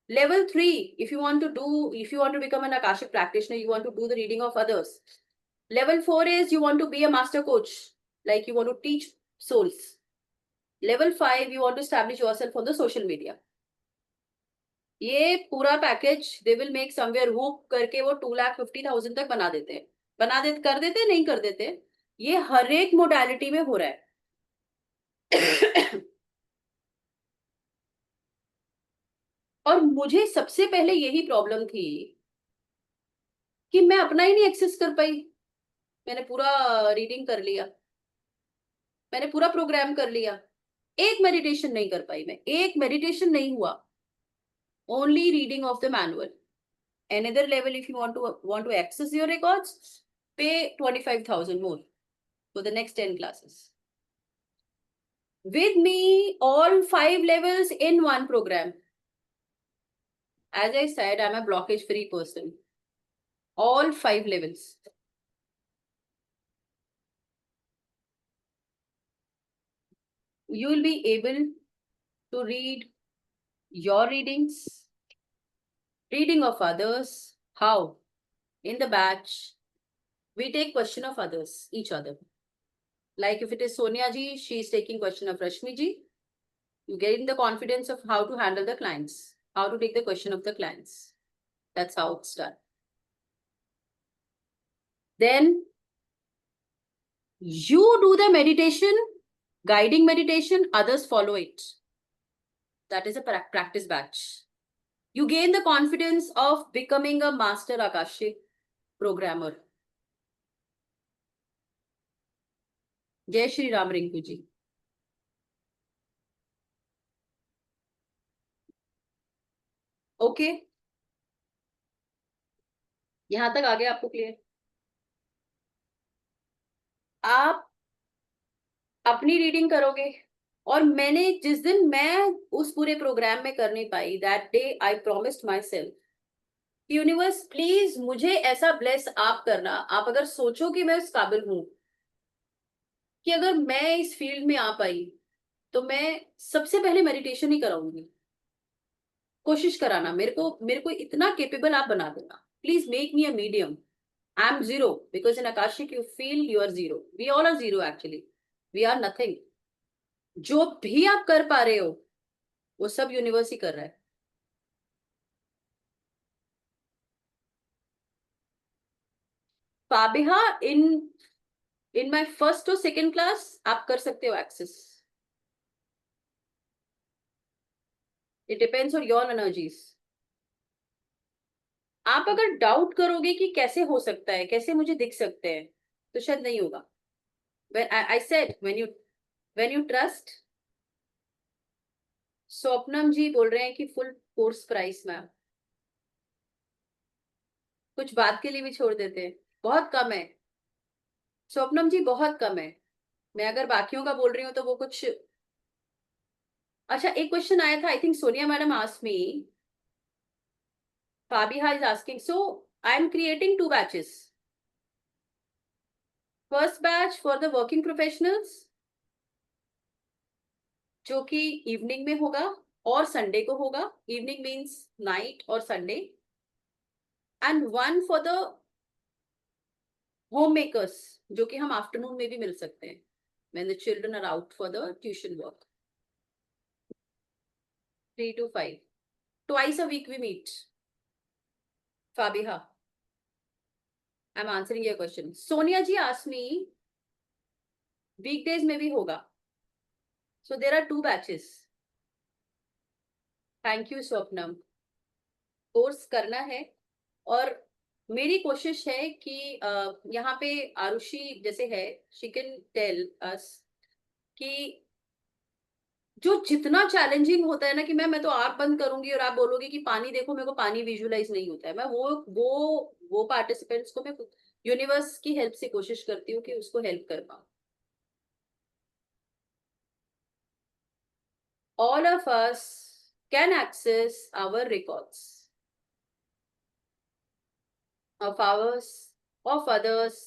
Level 3, if you want to become an Akashic practitioner, you want to do the reading of others. Level 4 is you want to be a master coach, like you want to teach souls. Level 5, you want to establish yourself on the social media. ये पूरा package they will make somewhere hook करके वो 2,50,000 तक बना देते हैं, कर देते नहीं कर देते। ये हर एक मोडालिटी में हो रहा है। और मुझे सबसे पहले यही प्रॉब्लम थी कि मैं अपना ही नहीं एक्सेस कर पाई। मैंने पूरा रीडिंग कर लिया, मैंने पूरा प्रोग्राम कर लिया, एक मेडिटेशन नहीं कर पाई मैं, एक मेडिटेशन नहीं हुआ, only reading of the manual. Another level, if you want to access your records, pay 25,000 more for the next 10 classes. With me, all 5 levels in one program. As I said, I'm a blockage free person. All 5 levels. You will be able to read your readings, reading of others. How? In the batch, we take question of others, each other. Like if it is Sonia ji, she is taking question of Rashmi ji. You gain the confidence of how to handle the clients, how to take the question of the clients. That's how it's done. Then you do the meditation, guiding meditation, others follow it. That is a practice batch. You gain the confidence of becoming a master Akashic programmer. Jai Shri Ram Rinku ji. Okay, यहां तक आगे आपको clear? आप अपनी reading करोगे, और मैंने जिस दिन मैं उस पूरे प्रोग्राम में कर नहीं पाई, that day I promised myself, universe please मुझे ऐसा ब्लेस आप करना, आप अगर सोचो कि मैं उस काबिल हूं कि अगर मैं इस फील्ड में आ पाई तो मैं सबसे पहले मेडिटेशन ही कराऊंगी। कोशिश कराना, मेरे को इतना केपेबल आप बना देना। Please make me a medium. I am zero because in Akashic you feel you are zero, we all are zero actually, we are nothing. जो भी आप कर पा रहे हो वो सब यूनिवर्स ही कर रहा है। फाबिहा, इन माय फर्स्ट और सेकेंड क्लास आप कर सकते हो access. It depends on your energies. आप अगर डाउट करोगे कि कैसे हो सकता है, कैसे मुझे दिख सकते हैं, तो शायद नहीं होगा। I said when you trust। स्वप्नम जी बोल रहे हैं कि फुल कोर्स प्राइस मैम, कुछ बात के लिए भी छोड़ देते हैं, बहुत कम है स्वप्नम जी, बहुत कम है। मैं अगर बाकियों का बोल रही हूँ तो वो कुछ। अच्छा, एक क्वेश्चन आया था, I think Sonia madam asked me, Fabiha is asking, so I am creating 2 batches. First batch for the working professionals, जो कि इवनिंग में होगा और संडे को होगा, इवनिंग मीन्स नाइट और Sunday, and one for the home makers, जो कि हम आफ्टरनून में भी मिल सकते हैं when the children are out for the tuition work. 3 to 5, twice a week we meet. Fabiha, I'm answering your question. Sonia ji asked me weekdays में भी होगा, so there are 2 batches. Thank you Swapnam. Course करना है, और मेरी कोशिश है कि यहाँ पे आरुषि जैसे है, शी कैन टेल अस कि जो जितना चैलेंजिंग होता है ना, कि मैं तो आंख बंद करूंगी और आप बोलोगे कि पानी देखो, मेरे को पानी विजुलाइज नहीं होता है, मैं वो पार्टिसिपेंट्स को मैं यूनिवर्स की हेल्प से कोशिश करती हूँ कि उसको हेल्प कर पाऊँ। All of us can access our records of ours, of others,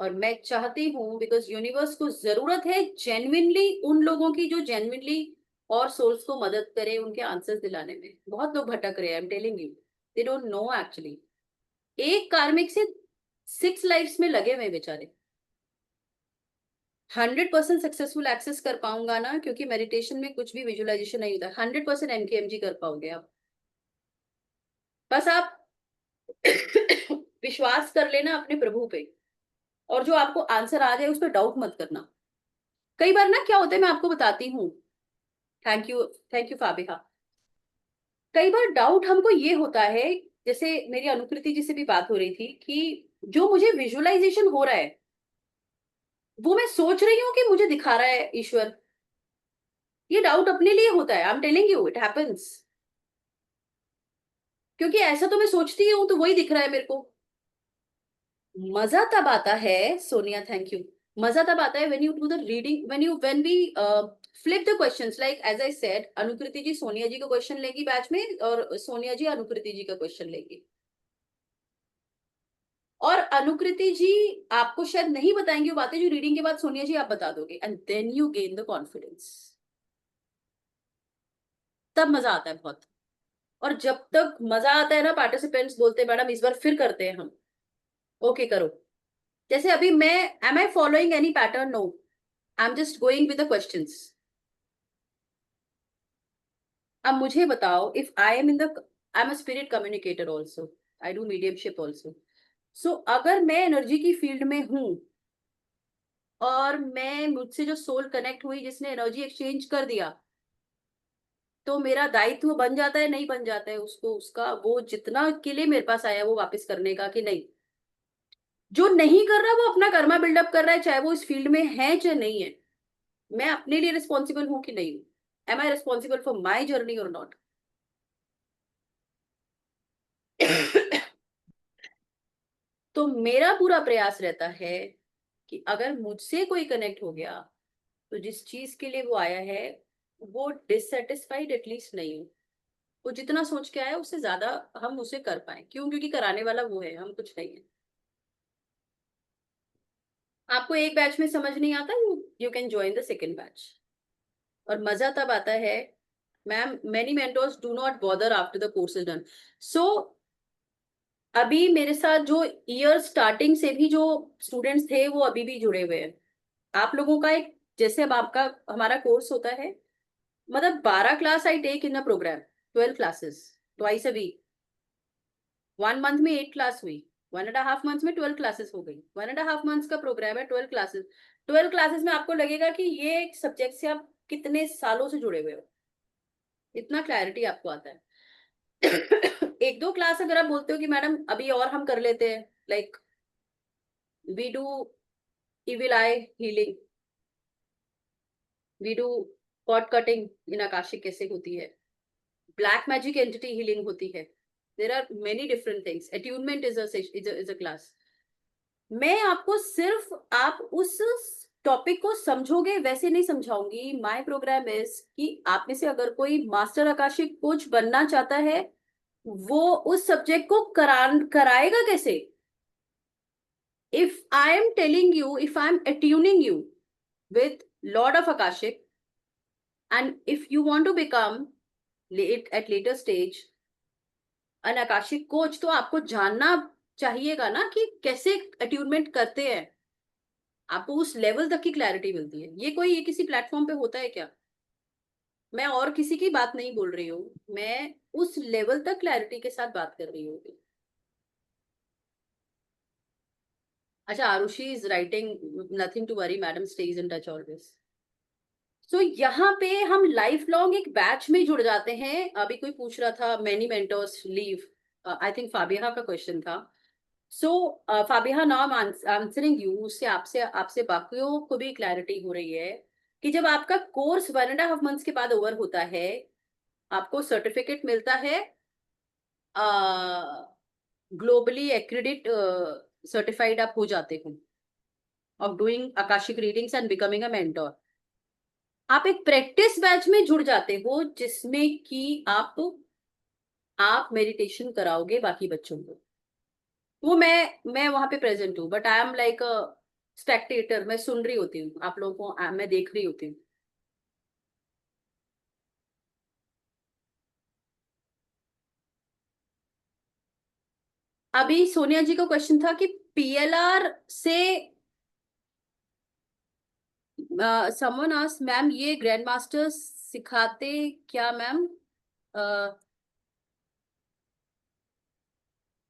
और मैं चाहती हूँ बिकॉज यूनिवर्स को जरूरत है जेन्युइनली उन लोगों की जो जेन्युइनली और सोल्स को मदद करे उनके आंसर्स दिलाने में। बहुत लोग भटक रहे हैं, आई am telling you, they don't know actually. एक कार्मिक से 6 लाइफ्स में लगे हुए बेचारे, 100% सक्सेसफुल एक्सेस कर पाऊंगा ना, क्योंकि मेडिटेशन में कुछ भी विजुअलाइजेशन नहीं होता। 100% एनकेएमजी कर पाओगे आप। बस आप विश्वास कर लेना अपने प्रभु पे, और जो आपको आंसर आ जाए उस पर डाउट मत करना। कई बार ना क्या होता है, मैं आपको बताती हूँ। Thank you Fabiha. कई बार डाउट हमको ये होता है, जैसे मेरी अनुकृति जी से भी बात हो रही थी, कि जो मुझे विजुअलाइजेशन हो रहा है वो मैं सोच रही हूँ कि मुझे दिखा रहा है ईश्वर। ये डाउट अपने लिए होता है। आई am telling you, it happens. क्योंकि ऐसा तो मैं सोचती हूँ तो वही दिख रहा है मेरे को। मजा तब आता है, सोनिया थैंक यू। मजा तब आता है when you do the reading, when we flip the questions, like as I said, Anukriti ji Sonia ji का क्वेश्चन लेगी बैच में, और सोनिया जी अनुकृति जी का क्वेश्चन लेगी। और अनुकृति जी आपको शायद नहीं बताएंगे वो बातें जो रीडिंग के बाद सोनिया जी आप बता दोगे, and then you gain the confidence. तब मजा आता है बहुत। और जब तक मजा आता है ना, पार्टिसिपेंट्स बोलते हैं मैडम इस बार फिर करते हैं हम। ओके करो। जैसे अभी मैं, am I following any pattern? No, I am just going with the questions. अब मुझे बताओ, if I am in the, I am a spirit communicator also, I do mediumship also. So अगर मैं एनर्जी की फील्ड में हूं, और मैं, मुझसे जो सोल कनेक्ट हुई, जिसने एनर्जी एक्सचेंज कर दिया, तो मेरा दायित्व बन जाता है, नहीं बन जाता है उसको, उसका वो जितना के लिए मेरे पास आया वो वापस करने का, कि नहीं? जो नहीं कर रहा वो अपना कर्मा बिल्डअप कर रहा है, चाहे वो इस फील्ड में है चाहे नहीं है। मैं अपने लिए रिस्पॉन्सिबल हूं कि नहीं हूं? Am I responsible for my journey और नॉट? तो मेरा पूरा प्रयास रहता है कि अगर मुझसे कोई कनेक्ट हो गया, तो जिस चीज के लिए वो आया है वो डिससेटिस्फाइड एटलीस्ट नहीं हो। वो जितना सोच के आया उससे ज्यादा हम उसे कर पाए। क्यों? क्योंकि कराने वाला वो है, हम कुछ नहीं है। आपको एक बैच में समझ नहीं आता, you can join the second batch. और मजा तब आता है, ma'am many mentors do not bother after the course is done. So अभी मेरे साथ जो ईयर स्टार्टिंग से भी जो स्टूडेंट्स थे वो अभी भी जुड़े हुए हैं। आप लोगों का एक, जैसे अब आपका, हमारा कोर्स होता है, मतलब 12 class I take in a programme, 12 classes twice a week. 1 month में 8 क्लास हुई, 1.5 मंथ्स में 12 क्लासेस हो गई। 1.5 मंथ्स का प्रोग्राम है, 12 क्लासेस। 12 क्लासेस में आपको लगेगा कि ये एक सब्जेक्ट से आप कितने सालों से जुड़े हुए हो। इतना क्लैरिटी आपको आता है। एक दो क्लास अगर आप बोलते हो कि मैडम अभी और हम कर लेते हैं, like we do evil eye healing, we do cord cutting in Akashic कैसे होती है, ब्लैक मैजिक एंटिटी हीलिंग होती है, there are many different things, attunement is a class. मैं आपको सिर्फ, आप उस टॉपिक को समझोगे वैसे नहीं समझाऊंगी। माय प्रोग्राम इज कि आप में से अगर कोई मास्टर आकाशिक कोच बनना चाहता है, वो उस सब्जेक्ट को कराएगा कैसे? If I am telling you, if I M attuning you with Lord of Akashic, and if you want to become at later stage an Akashic coach, तो आपको जानना चाहिएगा ना कि कैसे अट्यूनमेंट करते हैं। आपको उस लेवल तक की क्लैरिटी मिलती है। ये किसी प्लेटफॉर्म पे होता है क्या? मैं और किसी की बात नहीं बोल रही हूँ, मैं उस लेवल तक क्लैरिटी के साथ बात कर रही हूँ। अच्छा, Arushi is writing nothing to worry madam, stay in touch always. So यहाँ पे हम लाइफ लॉन्ग एक बैच में जुड़ जाते हैं। अभी कोई पूछ रहा था many mentors leave, I think Fabiha का क्वेश्चन था। So Fabiha, now I am answering you. उससे आपसे आपसे बाकियों को भी क्लैरिटी हो रही है कि जब आपका कोर्स 1.5 मंथ्स के बाद ओवर होता है, आपको सर्टिफिकेट मिलता है, ग्लोबली एक्रेडिट सर्टिफाइड आप हो जाते हो of doing Akashic readings and becoming a mentor. आप एक प्रैक्टिस बैच में जुड़ जाते हो जिसमें कि आप मेडिटेशन कराओगे बाकी बच्चों को। वो मैं वहां पे प्रेजेंट हूँ, but I am like a Spectator. मैं सुन रही होती हूँ आप लोगों को, मैं देख रही होती हूँ। अभी सोनिया जी का क्वेश्चन था कि पीएलआर से someone asked, मैम ये ग्रैंड मास्टर सिखाते क्या ma'am?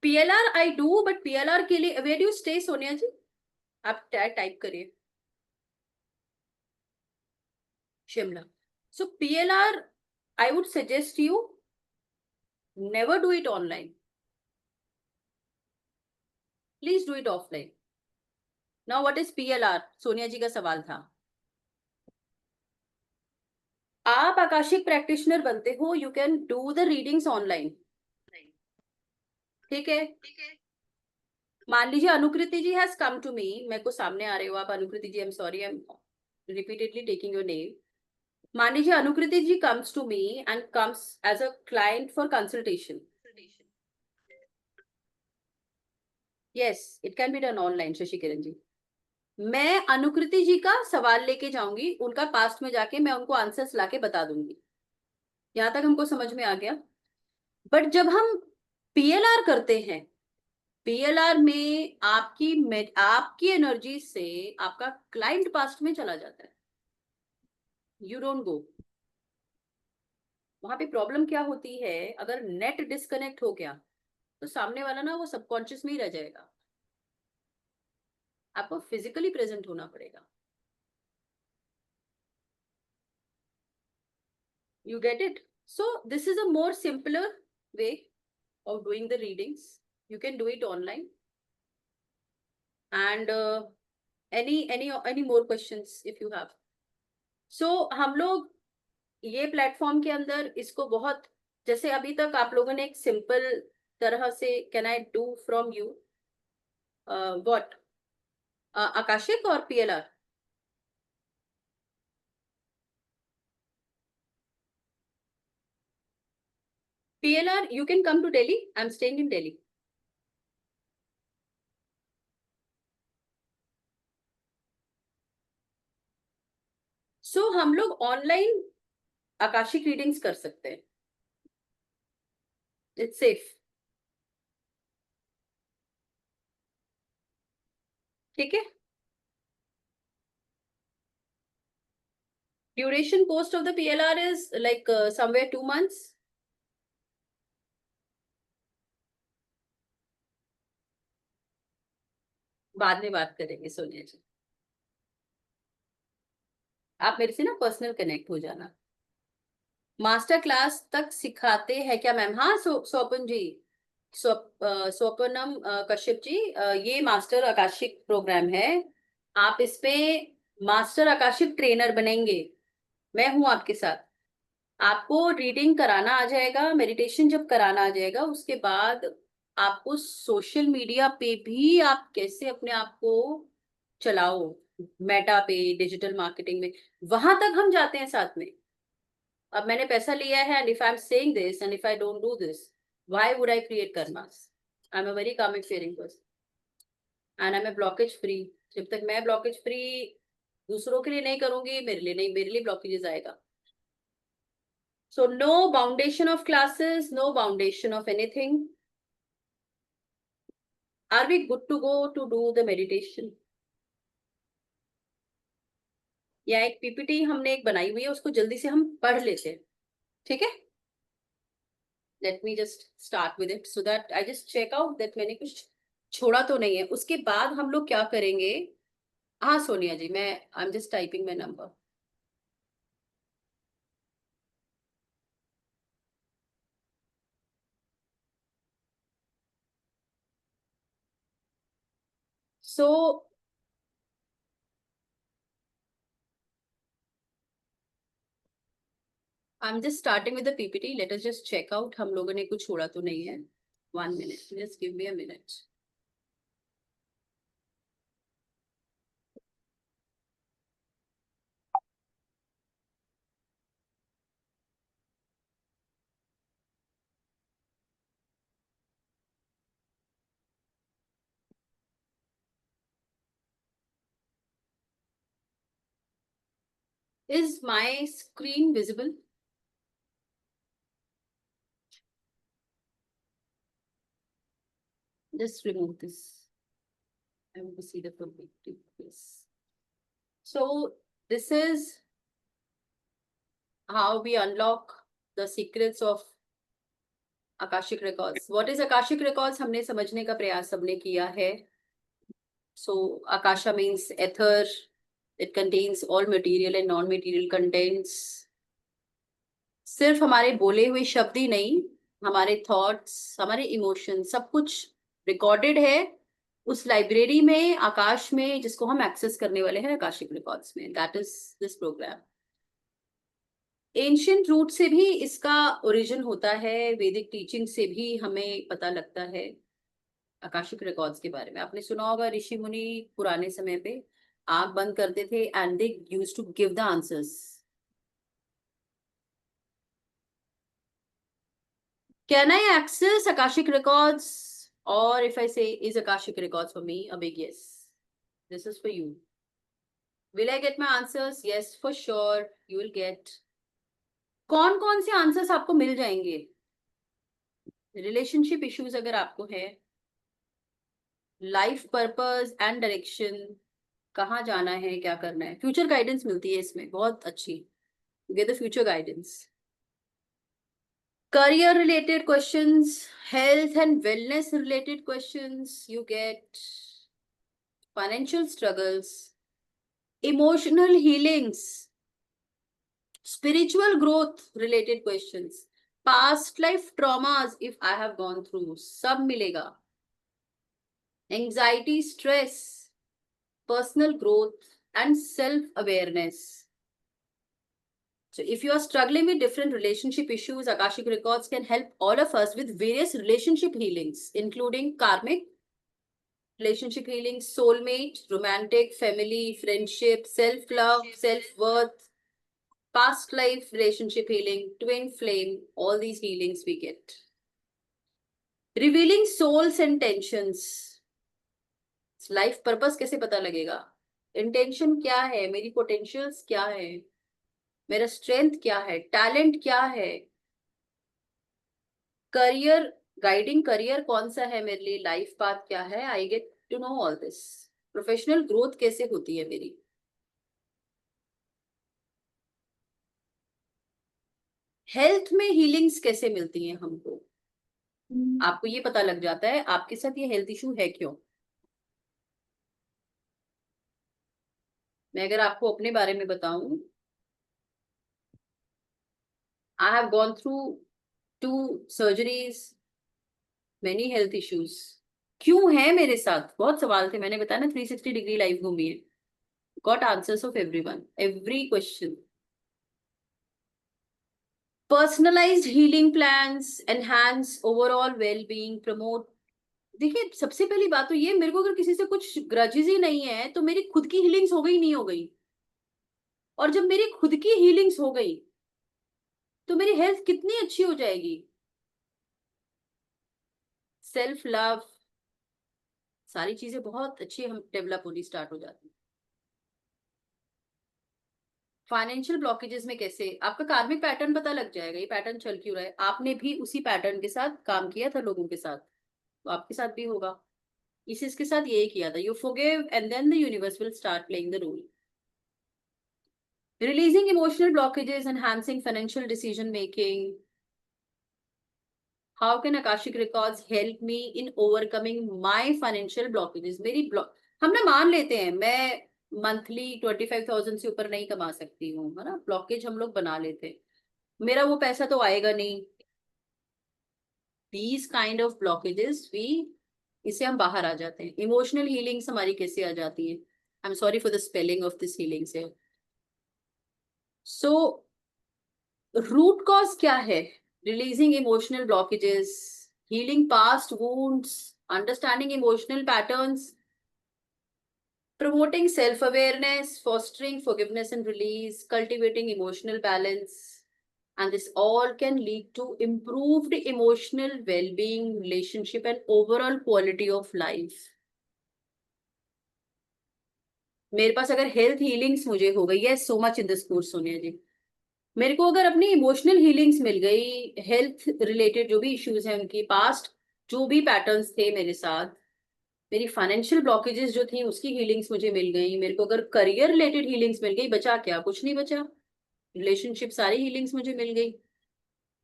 PLR I do, but PLR के लिए वेयर डू स्टे सोनिया जी? आप टाइप करिए Shimla. So PLR, I would suggest you never do it online. Please do it offline. Now what is PLR? Sonia ji का सवाल था. आप आकाशिक प्रैक्टिशनर बनते हो, you can do the readings online. ठीक है. मान लीजिए अनुकृति जी हैज कम टू मी, मेरे को सामने आ रहे हो आप Anukriti ji, I am sorry, I am repeatedly taking your name. मान लीजिए Anukriti ji comes to me and comes as a client for consultation. Yes, it can be done online. Shashi Kiran ji, मैं अनुकृति जी का सवाल लेके जाऊंगी, उनका पास्ट में जाके मैं उनको आंसर्स लाके बता दूंगी. यहां तक हमको समझ में आ गया. बट जब हम PLR करते हैं, PLR में आपकी एनर्जी से आपका क्लाइंट पास्ट में चला जाता है. You don't go. वहां पे प्रॉब्लम क्या होती है, अगर नेट डिस्कनेक्ट हो गया तो सामने वाला ना वो सबकॉन्शियस में ही रह जाएगा. आपको फिजिकली प्रेजेंट होना पड़ेगा. You get it? So this is a more simpler way of doing the readings. You can do it online. And any more questions if you have? So हम लोग ये प्लेटफॉर्म के अंदर इसको बहुत, जैसे अभी तक आप लोगों ने एक सिंपल तरह से can I do from you what Akashic और PLR. PLR you can come to Delhi. I'm staying in Delhi. So हम लोग ऑनलाइन आकाशिक रीडिंग्स कर सकते हैं. It's safe. ठीक है. Duration cost of the PLR is like somewhere 2 months. बाद में बात करेंगे सोनिया जी. आप मेरे से ना पर्सनल कनेक्ट हो जाना. मास्टर क्लास तक सिखाते हैं क्या मैम? हाँ, स्वपन जी, स्वपनम कश्यप जी, ये मास्टर आकाशिक प्रोग्राम है. आप इसमें मास्टर आकाशिक ट्रेनर बनेंगे. मैं हूं आपके साथ. आपको रीडिंग कराना आ जाएगा, मेडिटेशन जब कराना आ जाएगा उसके बाद आपको सोशल मीडिया पे भी आप कैसे अपने आप को चलाओ, मेटा पे, डिजिटल मार्केटिंग में, वहां तक हम जाते हैं साथ में. अब मैंने पैसा लिया है and if I am saying this and if I don't do this, why would I create karmas? I am a very karmic fearing person and I am a blockage free. जब तक मैं ब्लॉकेज फ्री दूसरों के लिए नहीं करूंगी, मेरे लिए नहीं, मेरे लिए ब्लॉकेजेस आएगा. So no foundation of classes, no foundation of anything. Are we good to go to do the meditation? या एक PPT हमने एक बनाई हुई है, उसको जल्दी से हम पढ़ लेते हैं. ठीक है. Let me just start with it so that I just check out that मैंने कुछ छोड़ा तो नहीं है. उसके बाद हम लोग क्या करेंगे? हाँ सोनिया जी, मैं आई am just typing my number. So I'm just starting with the PPT. Let us just check out हम लोगों ने कुछ छोड़ा तो नहीं है. 1 minute. Just give me a minute. Is my screen visible? Just remove this. I want to see the perspective. Yes. So This is how we unlock the secrets of Akashic records. What is Akashic records? हमने समझने का प्रयास सबने किया है. So Akasha means ether. It contains all material and non-material contents. सिर्फ हमारे बोले हुए शब्द ही नहीं, हमारे थॉट्स, हमारे इमोशन, सब कुछ रिकॉर्डेड है उस लाइब्रेरी में, आकाश में, जिसको हम एक्सेस करने वाले हैं आकाशिक रिकॉर्ड्स में. That is this programme. Ancient root से भी इसका ओरिजिन होता है, वैदिक टीचिंग से भी हमें पता लगता है आकाशिक रिकॉर्ड्स के बारे में. आपने सुना होगा ऋषि मुनि पुराने समय पे आंख बंद करते थे and they used to give the answers. Can I access Akashic records? Or if I say, is Akashic records for me? A big yes. This is for you. Will I get my answers? Yes, for sure. You will get. कौन कौन से answers आपको मिल जाएंगे? Relationship issues अगर आपको है, life purpose and direction, कहाँ जाना है, क्या करना है, फ्यूचर गाइडेंस मिलती है इसमें बहुत अच्छी. Gate the future guidance. Career related questions, health and wellness related questions, you get financial struggles, emotional healings, spiritual growth related questions, past life traumas if I have gone through, सब मिलेगा. Anxiety, stress, personal growth and self awareness. So if you are struggling with different relationship issues, Akashic records can help all of us with various relationship healings, including karmic relationship healing, soulmate, romantic, family, friendship, self-love, self-worth, past life relationship healing, twin flame, all these healings we get. Revealing souls and tensions. Life purpose कैसे पता लगेगा? Intention क्या है? मेरी potentials क्या है? मेरा strength क्या है, टैलेंट क्या है, करियर, गाइडिंग करियर कौन सा है मेरे लिए, लाइफ पाथ क्या है. I get to know all this. Professional growth कैसे होती है मेरी. हेल्थ में हीलिंग्स कैसे मिलती हैं हमको. आपको ये पता लग जाता है आपके साथ ये हेल्थ इशू है क्यों. मैं अगर आपको अपने बारे में बताऊं, I have gone through 2 surgeries, many health issues. क्यों है मेरे साथ, बहुत सवाल थे. मैंने बताया ना 360 डिग्री लाइफ घूमी है. Got answers of everyone, every question. Personalized healing plans, enhance overall well-being, promote. देखिए सबसे पहली बात तो ये, मेरे को अगर किसी से कुछ ग्रजेस ही नहीं है तो मेरी खुद की हीलिंग्स हो गई नहीं हो गई. और जब मेरी खुद की हीलिंग्स हो गई तो मेरी हेल्थ कितनी अच्छी हो जाएगी. सेल्फ लव, सारी चीजें बहुत अच्छी हम डेवलप होनी स्टार्ट हो जाती. फाइनेंशियल ब्लॉकेजेस में कैसे, आपका कार्मिक पैटर्न पता लग जाएगा, ये पैटर्न चल क्यों रहा है. आपने भी उसी पैटर्न के साथ काम किया था लोगों के साथ, तो आपके साथ भी होगा. इसके साथ यही किया था. You forgive and then the universe will start playing the role. Releasing emotional blockages, enhancing financial decision making. How can Akashic records help me in overcoming my financial blockages? मेरी ब्लॉक, हम ना मान लेते हैं मैं मंथली 25,000 से ऊपर नहीं कमा सकती हूँ, है ना. ब्लॉकेज हम लोग बना लेते हैं, मेरा वो पैसा तो आएगा नहीं. These kind of blockages we, इससे हम बाहर आ जाते हैं. इमोशनल हीलिंग्स हमारी कैसे आ जाती है. आई am sorry for the spelling of this healings है. सो रूट कॉज क्या है. Releasing emotional blockages, healing past wounds, understanding emotional patterns, promoting self-awareness, fostering forgiveness and release, cultivating emotional balance, and this all can lead to improved emotional well-being, relationship and overall quality of life. मेरे पास अगर health healings मुझे हो गई है, so much in this course Sonia ji. मेरे को अगर अपनी इमोशनल हीलिंग्स मिल गई, हेल्थ रिलेटेड जो भी इश्यूज हैं उनकी, पास्ट जो भी पैटर्न्स थे मेरे साथ, मेरी फाइनेंशियल ब्लॉकेजेस जो थी उसकी हीलिंग्स मुझे मिल गई, मेरे को अगर करियर रिलेटेड हीलिंग्स मिल गई, बचा क्या? कुछ नहीं बचा। रिलेशनशिप सारी हीलिंग्स मुझे मिल गई।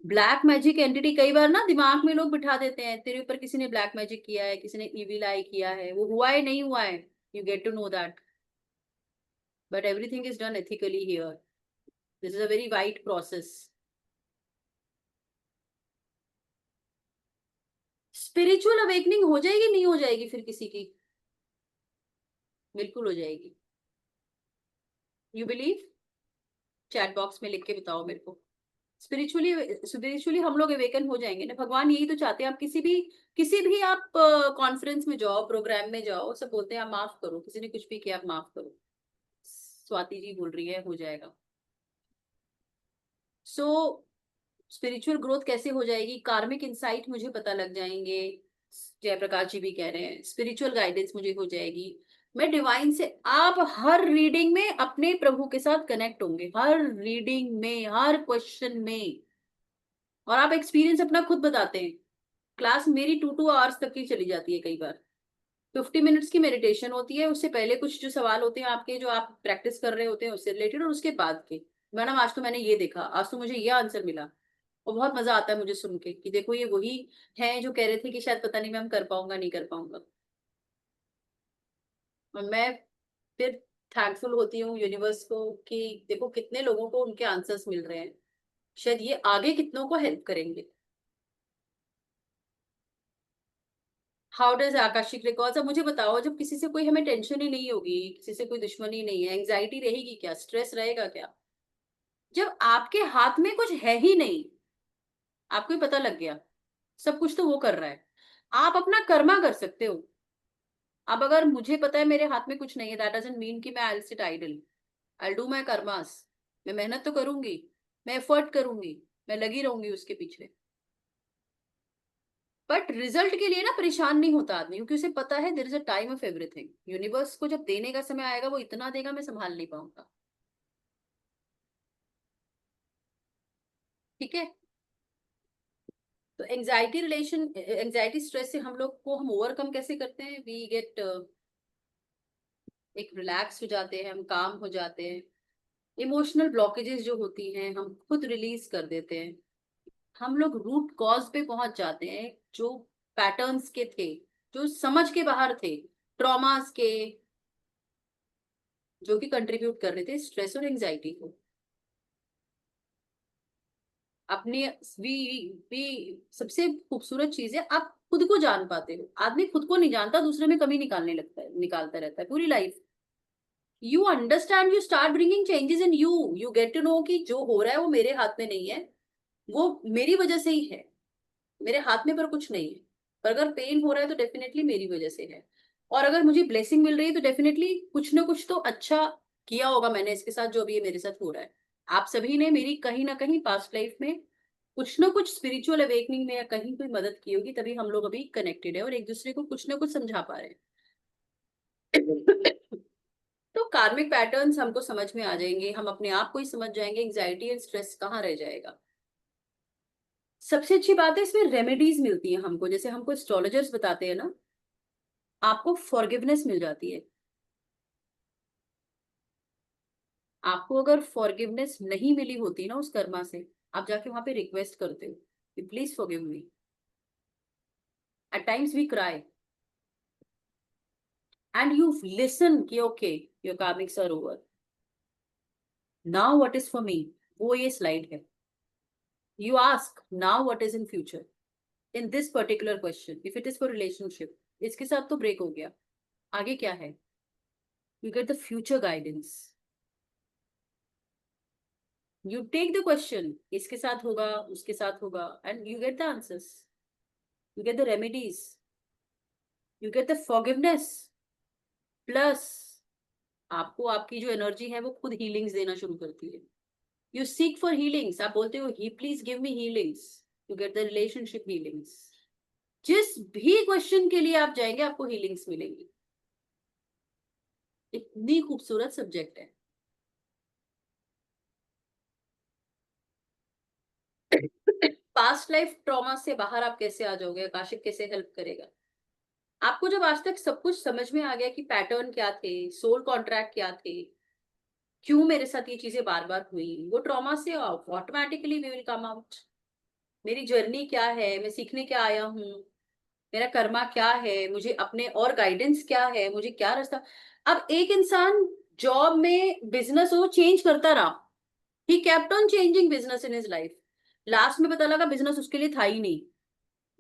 ब्लैक मैजिक एंटिटी, कई बार ना दिमाग में लोग बिठा देते हैं तेरे ऊपर किसी ने ब्लैक मैजिक किया है, किसी ने इविल आई किया है, वो हुआ है नहीं हुआ है, you get to know that, but everything is done ethically here. This is a very wide process. Spiritual awakening हो जाएगी नहीं हो जाएगी फिर किसी की? बिल्कुल हो जाएगी। You believe? चैट बॉक्स में लिख के बताओ मेरे को। स्पिरिचुअली स्पिरिचुअली हम लोग अवेकन हो जाएंगे ना, भगवान यही तो चाहते हैं। आप किसी भी आप कॉन्फ्रेंस में जाओ, प्रोग्राम में जाओ, सब बोलते हैं आप माफ करो, किसी ने कुछ भी किया आप माफ करो। स्वाति जी बोल रही है हो जाएगा। सो स्पिरिचुअल ग्रोथ कैसे हो जाएगी? कार्मिक इंसाइट मुझे पता लग जाएंगे, जयप्रकाश जी भी कह रहे हैं। स्पिरिचुअल गाइडेंस मुझे हो जाएगी, मैं डिवाइन से, आप हर रीडिंग में अपने प्रभु के साथ कनेक्ट होंगे, हर रीडिंग में, हर क्वेश्चन में। और आप एक्सपीरियंस अपना खुद बताते हैं। क्लास मेरी 2 2 आवर्स तक की चली जाती है कई बार। 50 मिनट्स की मेडिटेशन होती है, उससे पहले कुछ जो सवाल होते हैं आपके, जो आप प्रैक्टिस कर रहे होते हैं उससे रिलेटेड, और उसके बाद के, मैडम आज तो मैंने ये देखा, आज तो मुझे ये आंसर मिला। और बहुत मजा आता है मुझे सुन के कि देखो ये वही है जो कह रहे थे कि शायद पता नहीं मैम कर पाऊंगा नहीं कर पाऊंगा। और मैं फिर थैंकफुल होती हूँ यूनिवर्स को कि देखो कितने लोगों को उनके आंसर्स मिल रहे हैं, शायद ये आगे कितनों को हेल्प करेंगे। हाउ डज आकाशिक रिकॉर्ड्स, अब मुझे बताओ, जब किसी से कोई हमें टेंशन ही नहीं होगी, किसी से कोई दुश्मनी नहीं है, एंग्जाइटी रहेगी क्या, स्ट्रेस रहेगा क्या? जब आपके हाथ में कुछ है ही नहीं, आपको ही पता लग गया सब कुछ तो वो कर रहा है, आप अपना कर्मा कर सकते हो। अब अगर मुझे पता है मेरे हाथ में कुछ नहीं है, दैट डजंट मीन कि मैं I sit idle. I do my karmas. मैं मेहनत तो करूंगी, मैं एफर्ट करूंगी, मैं लगी रहूंगी उसके पीछे। बट रिजल्ट के लिए ना परेशान नहीं होता आदमी, क्योंकि उसे पता है there is a time of everything. Universe को जब देने का समय आएगा वो इतना देगा मैं संभाल नहीं पाऊंगा। ठीक है? तो एंजाइटी स्ट्रेस से हम ओवरकम कैसे करते हैं? वी गेट एक रिलैक्स हो जाते हैं, हम काम हो जाते हैं। इमोशनल ब्लॉकेजेस जो होती हैं हम खुद रिलीज कर देते हैं। हम लोग रूट कॉज पे पहुंच जाते हैं, जो पैटर्न्स के थे, जो समझ के बाहर थे, ट्रॉमास के, जो कि कंट्रीब्यूट कर रहे थे स्ट्रेस और एंजाइटी को। अपने वी वी सबसे खूबसूरत चीज है आप खुद को जान पाते हो। आदमी खुद को नहीं जानता, दूसरे में कमी निकालने लगता है, निकालता रहता है पूरी life. You understand, you start bringing changes in you, you get to know कि जो हो रहा है वो मेरे हाथ में नहीं है, वो मेरी वजह से ही है। मेरे हाथ में पर कुछ नहीं है। पर अगर पेन हो रहा है तो डेफिनेटली मेरी वजह से है। और अगर मुझे ब्लेसिंग मिल रही है तो डेफिनेटली कुछ ना कुछ तो अच्छा किया होगा मैंने इसके साथ, जो भी ये मेरे साथ हो रहा है। आप सभी ने मेरी कहीं ना कहीं पास्ट लाइफ में कुछ ना कुछ स्पिरिचुअल अवेकनिंग में या कहीं कोई मदद की होगी, तभी हम लोग अभी कनेक्टेड है और एक दूसरे को कुछ ना कुछ समझा पा रहे हैं। तो कार्मिक पैटर्न्स हमको समझ में आ जाएंगे, हम अपने आप को ही समझ जाएंगे, एंजाइटी एंड स्ट्रेस कहाँ रह जाएगा। सबसे अच्छी बात है इसमें रेमेडीज मिलती हैं हमको, जैसे हमको एस्ट्रोलॉजर्स बताते हैं ना, आपको फॉरगिवनेस मिल जाती है। आपको अगर फॉरगिवनेस नहीं मिली होती ना उस कर्मा से, आप जाके वहां पे रिक्वेस्ट करते हो कि please forgive me. At times we cry and you listen कि okay your karmics are over, now what is for me, वो ये स्लाइड है। You ask now what is in future, in this particular question, if it is for relationship, इसके साथ तो break हो गया, आगे क्या है? You get the future guidance. You take the question, इसके साथ होगा उसके साथ होगा, and you get the answers, you get the remedies, you get the forgiveness. Plus आपको आपकी जो एनर्जी है वो खुद हीलिंग्स देना शुरू करती है। यू सीक फॉर हीलिंग्स, आप बोलते हो ही please give me healings, you get the relationship healings. जिस भी क्वेश्चन के लिए आप जाएंगे आपको हीलिंग्स मिलेंगी। इतनी खूबसूरत सब्जेक्ट है। पास्ट लाइफ ट्रॉमा से बाहर आप कैसे आ जाओगे? आकाशिक कैसे हेल्प करेगा? आपको जब आज तक सब कुछ समझ में आ गया कि पैटर्न क्या थे, सोल कॉन्ट्रैक्ट क्या थे, क्यों मेरे साथ ये चीजें बार बार हुई, वो ट्रॉमा से automatically we will come out. मेरी जर्नी क्या है, मैं सीखने क्या आया हूँ, मेरा कर्मा क्या है, मुझे अपने और गाइडेंस क्या है, मुझे क्या रास्ता। अब एक इंसान जॉब में बिजनेस वो चेंज करता रहा, he kept on changing business in his life. Last में पता लगा बिजनेस उसके लिए था ही नहीं।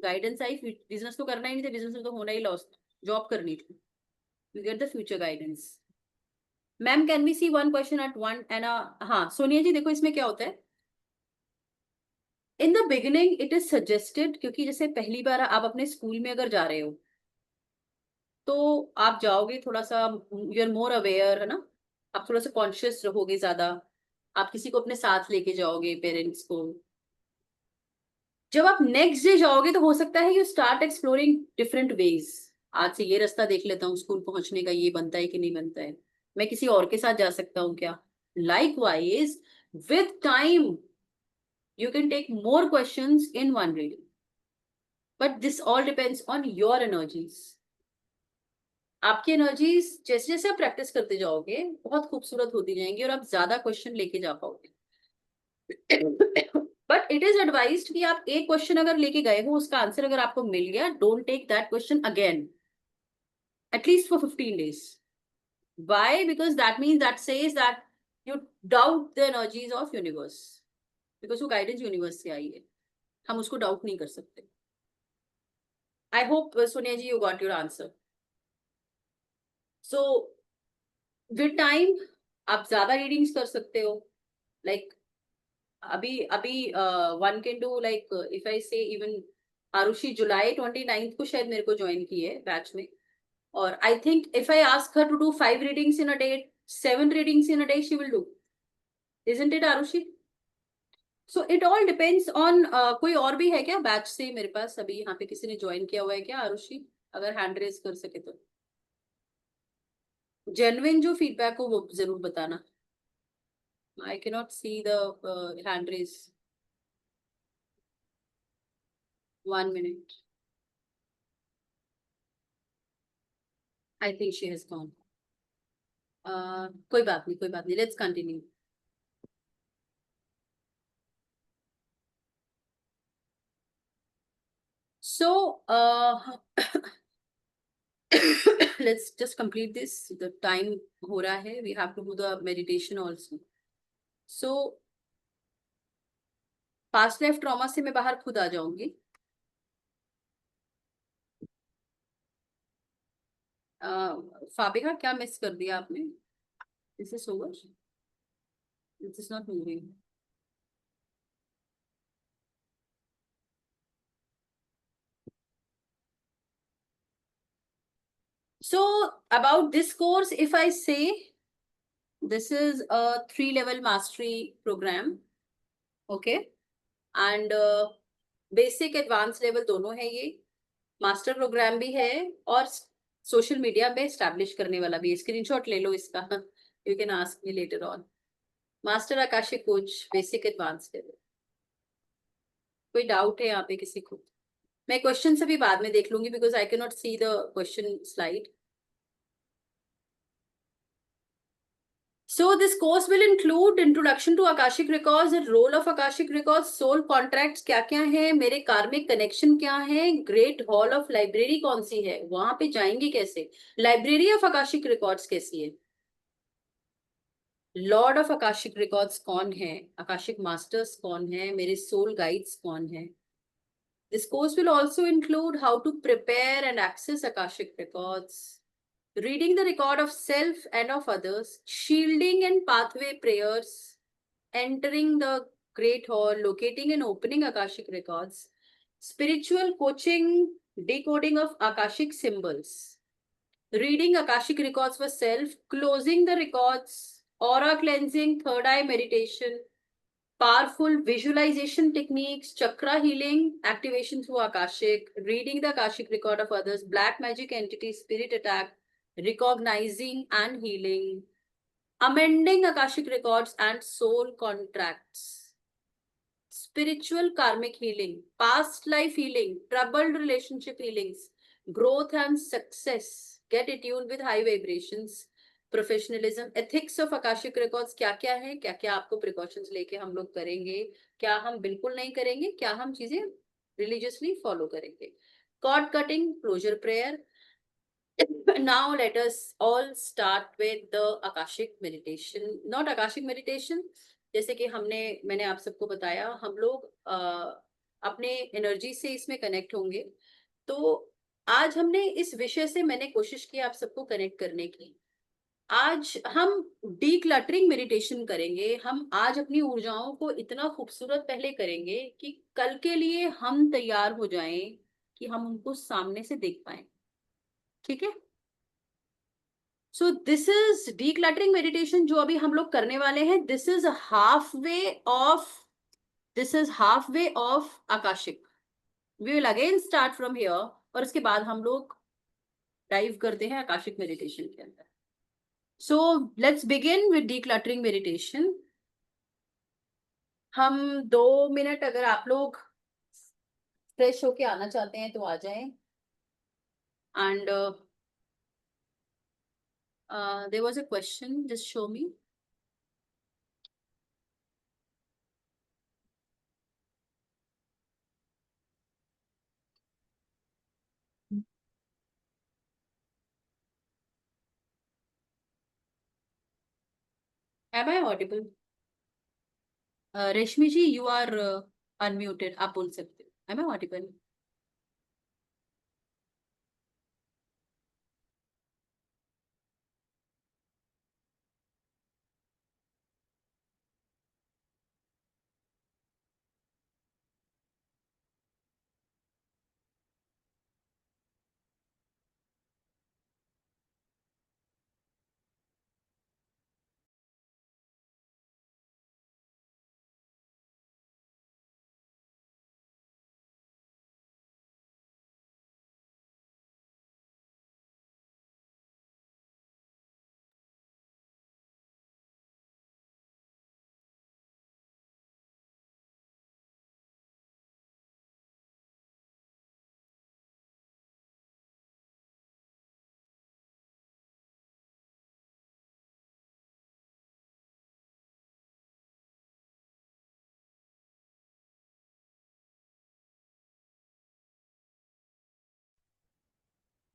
गाइडेंस आई, बिजनेस तो करना ही नहीं था, बिजनेस में तो होना ही लॉस्ट, जॉब करनी थी। You get the future guidance. Ma'am can we see one question at one and हाँ सोनिया जी देखो इसमें क्या होता है। In the beginning it is suggested, क्योंकि जैसे पहली बार आप अपने स्कूल में अगर जा रहे हो तो आप जाओगे थोड़ा सा, यू आर मोर अवेयर है ना, आप थोड़ा सा कॉन्शियस रहोगे ज्यादा, आप किसी को अपने साथ लेके जाओगे, पेरेंट्स को। जब आप नेक्स्ट डे जाओगे तो हो सकता है you start exploring different ways. आज से ये रास्ता देख लेता हूँ स्कूल पहुंचने का, ये बनता है कि नहीं बनता है, मैं किसी और के साथ जा सकता हूँ क्या। Like wise with time you can take more questions in one reading, but this all depends on your energies। आपकी एनर्जीज जैसे जैसे आप प्रैक्टिस करते जाओगे बहुत खूबसूरत होती जाएंगी और आप ज्यादा क्वेश्चन लेके जा पाओगे। बट इट इज एडवाइज्ड कि आप एक क्वेश्चन अगर लेके गए हो, उसका आंसर अगर आपको मिल गया, don't take that question again at least for 15 days। Why? Because that means that says that you doubt the energies of universe, because वो गाइडेंस यूनिवर्स से आई है, हम उसको डाउट नहीं कर सकते। I hope Sonia ji you got your answer. So with time आप ज्यादा रीडिंग्स कर सकते हो। लाइक अभी अभी one can do like if I say even Arushi जुलाई 29 को शायद मेरे को ज्वाइन की है बैच में, और I think if I ask her to do 5 readings in a day, 7 readings in a day she will do. Isn't it Arushi? So it all depends on. कोई और भी है क्या बैच से मेरे पास अभी यहाँ पे किसी ने ज्वाइन किया हुआ है क्या आरुषि? अगर हैंड रेज कर सके तो जेन्युइन जो फीडबैक हो वो जरूर बताना। I cannot see the hand raise. 1 minute. I think she has gone. कोई बात नहीं, कोई बात नहीं, let's continue. So, let's just complete this. The time हो रहा है. We have to do the meditation also. So, past life trauma से मैं बाहर खुद आ जाऊंगी. फाबिहा क्या मिस कर दिया आपने? This is over. This is not moving. So about this course, if I say this is a 3-level mastery program, okay, and basic advanced level दोनों है ये, मास्टर प्रोग्राम भी है और सोशल मीडिया पे एस्टैब्लिश करने वाला भी है। स्क्रीनशॉट ले लो इसका, you can ask me later on. Master Akashic coach basic advance level. कोई डाउट है यहाँ पे किसी को? मैं क्वेश्चन से भी बाद में देख लूंगी because I can not see the question slide. So this course will include introduction to Akashic records, the role of Akashic records, soul contracts क्या क्या है, मेरे कार्मिक कनेक्शन क्या है, ग्रेट हॉल ऑफ लाइब्रेरी कौन सी है, वहां पे जाएंगे कैसे, लाइब्रेरी ऑफ Akashic रिकॉर्ड्स कैसी है, लॉर्ड ऑफ Akashic रिकॉर्ड्स कौन है, Akashic मास्टर्स कौन है, मेरे सोल गाइड्स कौन है। This course will also include how to prepare and access Akashic records, reading the record of self and of others, shielding and pathway prayers, entering the great hall, locating and opening Akashic records, spiritual coaching, decoding of Akashic symbols, reading Akashic records for self, closing the records, aura cleansing, third eye meditation, powerful visualization techniques, chakra healing, activation through Akashic, reading the Akashic record of others, black magic entity, spirit attack, recognizing and healing, amending Akashic records and soul contracts, spiritual karmic healing, past life healing, troubled relationship healings, growth and success. Get attuned with high vibrations, professionalism, ethics of Akashic records. क्या क्या है, क्या क्या आपको precautions लेके हम लोग करेंगे, क्या हम बिल्कुल नहीं करेंगे, क्या हम चीजें religiously follow करेंगे. Cord cutting, closure prayer. Now let us all start with the Akashic meditation. Not Akashic meditation, जैसे कि मैंने आप सबको बताया, हम लोग अपने एनर्जी से इसमें कनेक्ट होंगे. तो आज हमने इस विषय से मैंने कोशिश की आप सबको कनेक्ट करने की. आज हम डीक्लटरिंग मेडिटेशन करेंगे. हम आज अपनी ऊर्जाओं को इतना खूबसूरत पहले करेंगे कि कल के लिए हम तैयार हो जाएं कि हम उनको सामने से देख पाए. ठीक है. So this is decluttering meditation जो अभी हम लोग करने वाले हैं. This is half way of Akashic. We will again start from here और उसके बाद हम लोग डाइव करते हैं आकाशिक मेडिटेशन के अंदर. So let's begin with decluttering meditation. हम 2 मिनट अगर आप लोग फ्रेश होके आना चाहते हैं तो आ जाएं. And there was a question, just show me. Am I audible? रेशमी जी, you are unmuted. आप बोल सकते हो. Am I audible?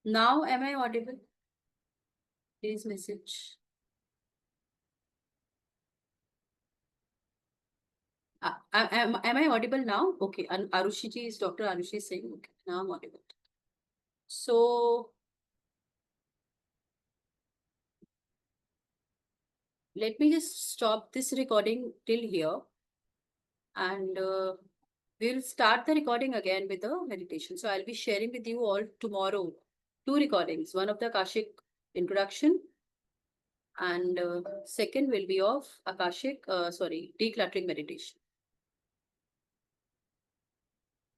Now am I audible? Please message. Am I audible now? Okay. Arushi ji is Dr. Arushi is saying okay. Now I'm audible. So let me just stop this recording till here, and we'll start the recording again with the meditation. So I'll be sharing with you all tomorrow 2 recordings. One of the Akashic introduction, and second will be of Akashic, decluttering meditation.